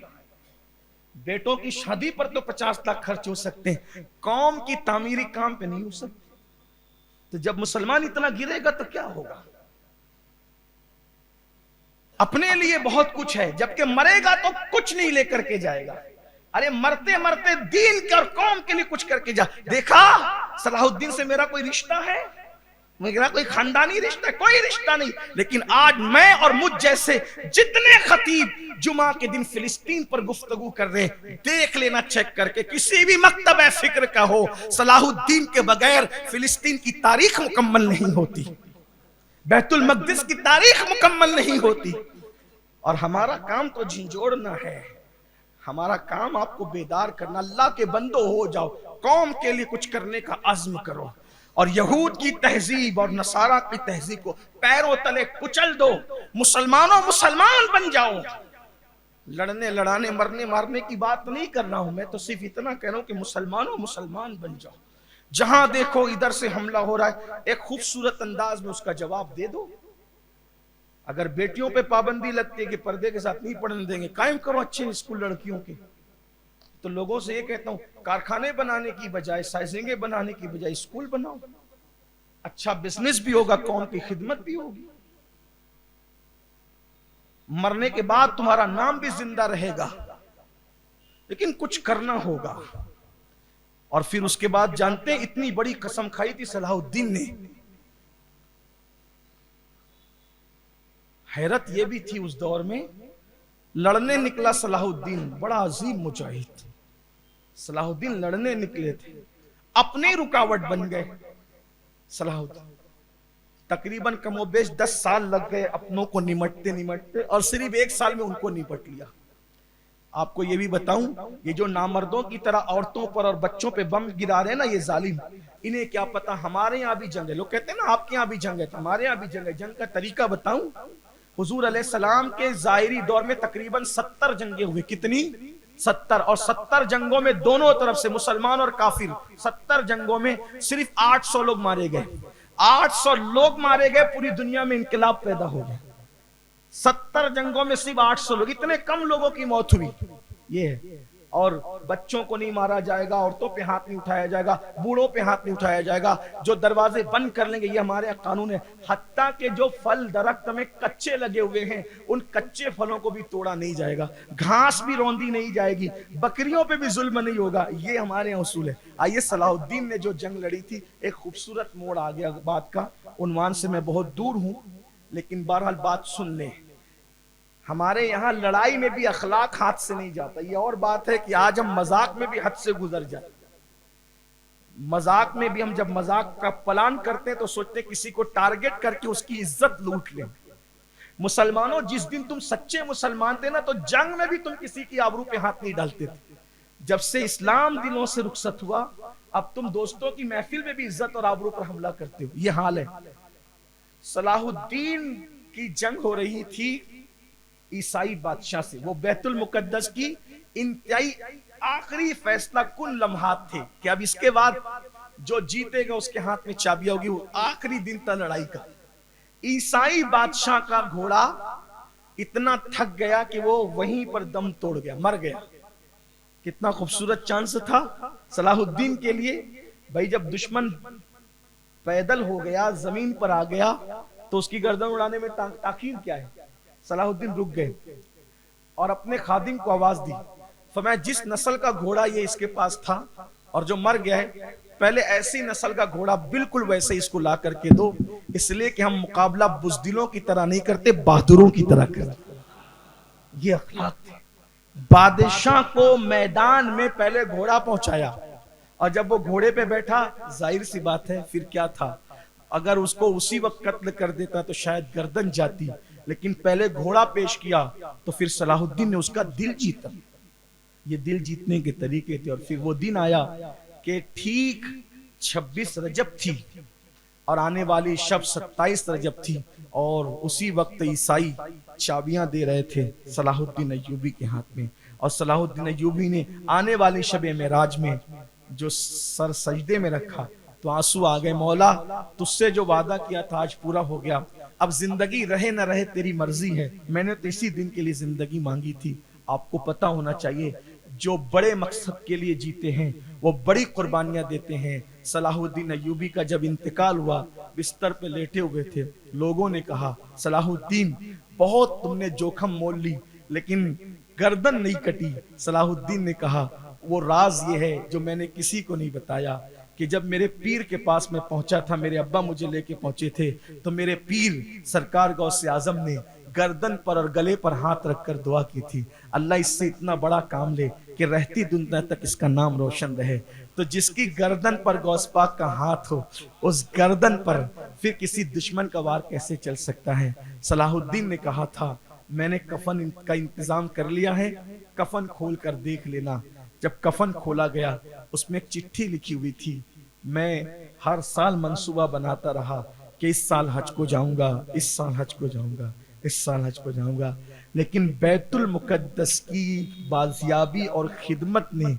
بیٹوں کی شادی پر تو 50 لاکھ خرچ ہو سکتے ہیں, قوم کی تعمیری کام پہ نہیں ہو سکتے. تو جب مسلمان اتنا گرے گا تو کیا ہوگا؟ اپنے لیے بہت کچھ ہے, جبکہ مرے گا تو کچھ نہیں لے کر کے جائے گا. ارے مرتے مرتے دین کے اور قوم کے لیے کچھ کر کے جا. دیکھا صلاح الدین سے میرا کوئی رشتہ ہے, میرا کوئی خاندانی رشتہ ہے؟ کوئی رشتہ نہیں. لیکن آج میں اور مجھ جیسے جتنے خطیب جمعہ کے دن فلسطین پر گفتگو کر رہے ہیں, دیکھ لینا چیک کر کے, کسی بھی مکتب فکر کا ہو, صلاح الدین کے بغیر فلسطین کی تاریخ مکمل نہیں ہوتی, بیت المقدس کی تاریخ مکمل نہیں ہوتی. اور ہمارا کام تو جھنجھوڑنا ہے, ہمارا کام آپ کو بیدار کرنا. اللہ کے بندو ہو جاؤ, قوم کے لیے کچھ کرنے کا عزم کرو, اور یہود کی تہذیب اور نصارہ کی تہذیب کو پیروں تلے کچل دو. مسلمانوں مسلمان بن جاؤ. لڑنے لڑانے مرنے مارنے کی بات نہیں کر رہا ہوں, میں تو صرف اتنا کہہ رہا ہوں کہ مسلمانوں مسلمان بن جاؤ. جہاں دیکھو ادھر سے حملہ ہو رہا ہے, ایک خوبصورت انداز میں اس کا جواب دے دو. اگر بیٹیوں پہ پابندی لگتی ہے کہ پردے کے ساتھ نہیں پڑھنے دیں گے, قائم کرو اچھے اسکول لڑکیوں کے. تو لوگوں سے یہ کہتا ہوں, کارخانے بنانے کی بجائے, سائزنگیں بنانے کی بجائے اسکول بناؤ. اچھا بزنس بھی ہوگا, قوم کی خدمت بھی ہوگی. مرنے کے بعد تمہارا نام بھی زندہ رہے گا, لیکن کچھ کرنا ہوگا. اور پھر اس کے بعد جانتے ہیں اتنی بڑی قسم کھائی تھی صلاح الدین نے. حیرت یہ بھی تھی اس دور میں, لڑنے نکلا صلاح الدین, بڑا عظیم مجاہد. صلاح الدین لڑنے نکلے تھے, اپنے رکاوٹ بن گئے. صلاح الدین تقریباً کم و بیش 10 سال لگ گئے اپنوں کو نمٹتے نمٹتے, اور صرف 1 سال میں ان کو نپٹ لیا. آپ کو یہ بھی بتاؤں, یہ جو نامردوں کی طرح عورتوں پر اور بچوں پہ بم گرا رہے ہیں نا یہ ظالم, انہیں کیا پتا ہمارے یہاں بھی جنگ ہے. لوگ کہتے ہیں نا آپ کے یہاں بھی جنگ ہے, تو ہمارے یہاں بھی جنگ ہے. جنگ کا طریقہ بتاؤں, حضور علیہ السلام کے ظاہری دور میں تقریباً 70 جنگیں ہوئے. کتنی؟ 70. اور 70 جنگوں میں دونوں طرف سے مسلمان اور کافر, 70 جنگوں میں صرف 800 لوگ مارے گئے. 800 لوگ مارے گئے, پوری دنیا میں انقلاب پیدا ہو گیا. 70 جنگوں میں صرف 800 لوگ, اتنے کم لوگوں کی موت ہوئی. یہ ہے. اور بچوں کو نہیں مارا جائے گا, عورتوں پہ ہاتھ نہیں اٹھایا جائے گا, بوڑھوں پہ ہاتھ نہیں اٹھایا جائے گا, جو دروازے بند کر لیں گے یہ ہمارے قانون ہے. حتیٰ کہ جو پھل درخت میں کچے لگے ہوئے ہیں ان کچے پھلوں کو بھی توڑا نہیں جائے گا, گھاس بھی روندی نہیں جائے گی, بکریوں پہ بھی ظلم نہیں ہوگا. یہ ہمارے اصول ہے. آئیے صلاح الدین نے جو جنگ لڑی تھی, ایک خوبصورت موڑ آ گیا بات کا. عنوان سے میں بہت دور ہوں, لیکن بہرحال بات سن لیں. ہمارے یہاں لڑائی میں بھی اخلاق ہاتھ سے نہیں جاتا. یہ اور بات ہے کہ آج ہم مذاق میں بھی حد سے گزر جائیں. مذاق میں بھی ہم جب مذاق کا پلان کرتے ہیں تو سوچتے ہیں کسی کو ٹارگٹ کر کے اس کی عزت لوٹ لیں. مسلمانوں, جس دن تم سچے مسلمان تھے نا, تو جنگ میں بھی تم کسی کی آبرو پہ ہاتھ نہیں ڈالتے تھے. جب سے اسلام دلوں سے رخصت ہوا, اب تم دوستوں کی محفل میں بھی عزت اور آبرو پر حملہ کرتے ہو. یہ حال ہے. صلاح الدین کی جنگ ہو رہی تھی عیسائی بادشاہ سے. وہ بیت المقدس کی انتہائی آخری فیصلہ کن لمحات تھے کہ اب اس کے بعد جو جیتے گا اس کے ہاتھ میں چابیاں ہوگی. وہ آخری دن تھا لڑائی کا. عیسائی بادشاہ کا گھوڑا اتنا تھک گیا کہ وہ وہیں پر دم توڑ گیا, مر گیا. کتنا خوبصورت چانس تھا صلاح الدین کے لیے. بھائی جب دشمن پیدل ہو گیا, زمین پر آ گیا, تو اس کی گردن اڑانے میں تاخیر کیا ہے؟ صلاح الدین رک گئے اور اپنے خادم کو آواز دی. فرمایا جس نسل کا گھوڑا یہ اس کے پاس تھا اور جو مر گیا ہے, پہلے ایسی نسل کا گھوڑا بالکل ویسے اس کو لا کر کے دو, اس لیے کہ ہم مقابلہ بزدلوں کی طرح نہیں کرتے, بہادروں کی طرح کرتے. یہ اخلاق تھے. بادشاہ کو میدان میں پہلے گھوڑا پہنچایا, اور جب وہ گھوڑے پہ بیٹھا, ظاہر سی بات ہے پھر کیا تھا, اگر اس کو اسی وقت قتل کر دیتا تو شاید گردن جاتی, لیکن پہلے گھوڑا پیش کیا تو پھر صلاح الدین نے اس کا دل جیتا. یہ دل جیتنے کے طریقے تھے. اور پھر وہ دن آیا کہ ٹھیک 26 رجب تھی اور آنے والی شب 27 رجب تھی, اور اسی وقت عیسائی چابیاں دے رہے تھے صلاح الدین ایوبی کے ہاتھ میں, اور صلاح الدین ایوبی نے آنے والی شب معراج میں جو سر سجدے میں رکھا تو آنسو آ گئے, مولا تجھ سے جو وعدہ کیا تھا آج پورا ہو گیا, اب زندگی رہے نہ رہے تیری مرضی ہے, میں نے تو اسی دن کے لیے زندگی مانگی تھی. آپ کو پتا ہونا چاہیے جو بڑے مقصد کے لیے جیتے ہیں وہ بڑی قربانیاں دیتے ہیں. صلاح الدین ایوبی کا جب انتقال ہوا, بستر پہ لیٹے ہوئے تھے, لوگوں نے کہا صلاح الدین بہت تم نے جوخم مول لی لیکن گردن نہیں کٹی. صلاح الدین نے کہا وہ راز یہ ہے جو میں نے کسی کو نہیں بتایا کہ جب میرے پیر کے پاس میں پہنچا تھا, میرے ابا مجھے لے کے پہنچے تھے, تو میرے پیر سرکار غوث اعظم نے گردن پر اور گلے پر ہاتھ رکھ کر دعا کی تھی, اللہ اس سے اتنا بڑا کام لے کہ رہتی دنیا تک اس کا نام روشن رہے. تو جس کی گردن پر غوث پاک کا ہاتھ ہو, اس گردن پر پھر کسی دشمن کا وار کیسے چل سکتا ہے. صلاح الدین نے کہا تھا میں نے کفن کا انتظام کر لیا ہے, کفن کھول کر دیکھ لینا. جب کفن کھولا گیا اس میں ایک چٹھی لکھی ہوئی تھی, میں ہر سال منصوبہ بناتا رہا کہ اس سال حج کو جاؤں گا, اس سال حج کو جاؤں گا, اس سال حج کو جاؤں گا, لیکن بیت المقدس کی بازیابی اور خدمت نے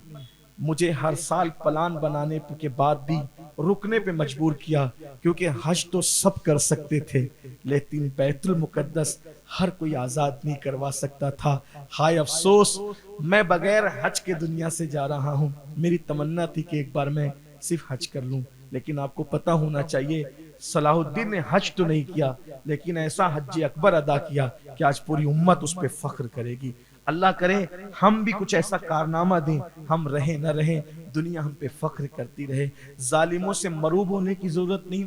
مجھے ہر سال پلان بنانے کے بعد بھی رکنے پہ مجبور کیا, کیونکہ حج تو سب کر سکتے تھے لیکن بیت المقدس ہر کوئی آزاد نہیں کروا سکتا تھا. ہائے افسوس میں بغیر حج کے دنیا سے جا رہا ہوں. میری تمنا تھی کہ ایک بار میں صرف حج کر لوں, لیکن آپ کو پتا ہونا چاہیے صلاح الدین نے حج تو نہیں کیا لیکن ایسا حج اکبر ادا کیا کہ آج پوری امت اس پہ فخر کرے گی. اللہ کرے ہم بھی کچھ ایسا کارنامہ دیں, ہم رہیں نہ رہیں دنیا ہم پہ فخر کرتی رہے. ظالموں سے مروب ہونے کی ضرورت نہیں,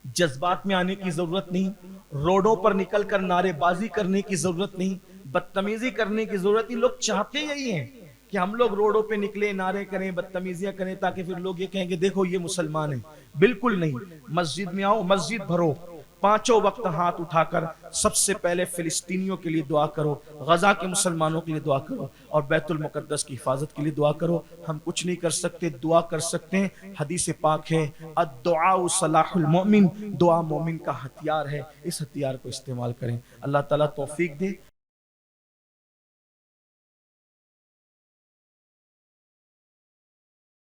جذبات میں آنے کی ضرورت نہیں, روڈوں پر نکل کر نعرے بازی کرنے کی ضرورت نہیں, بدتمیزی کرنے کی ضرورت نہیں. لوگ چاہتے یہی ہیں کہ ہم لوگ روڈوں پہ نکلے, نعرے کریں, بدتمیزیاں کریں, تاکہ پھر لوگ یہ کہیں کہ دیکھو یہ مسلمان ہیں. بالکل نہیں. مسجد میں آؤ, مسجد بھرو, پانچوں وقت ہاتھ اٹھا کر سب سے پہلے فلسطینیوں کے لیے دعا کرو, غزہ کے مسلمانوں کے لیے دعا کرو, اور بیت المقدس کی حفاظت کے لیے دعا کرو. ہم کچھ نہیں کر سکتے, دعا کر سکتے ہیں. حدیث پاک ہے الدعاء صلاح المؤمن, دعا مومن کا ہتھیار ہے, اس ہتھیار کو استعمال کریں. اللہ تعالیٰ توفیق دے.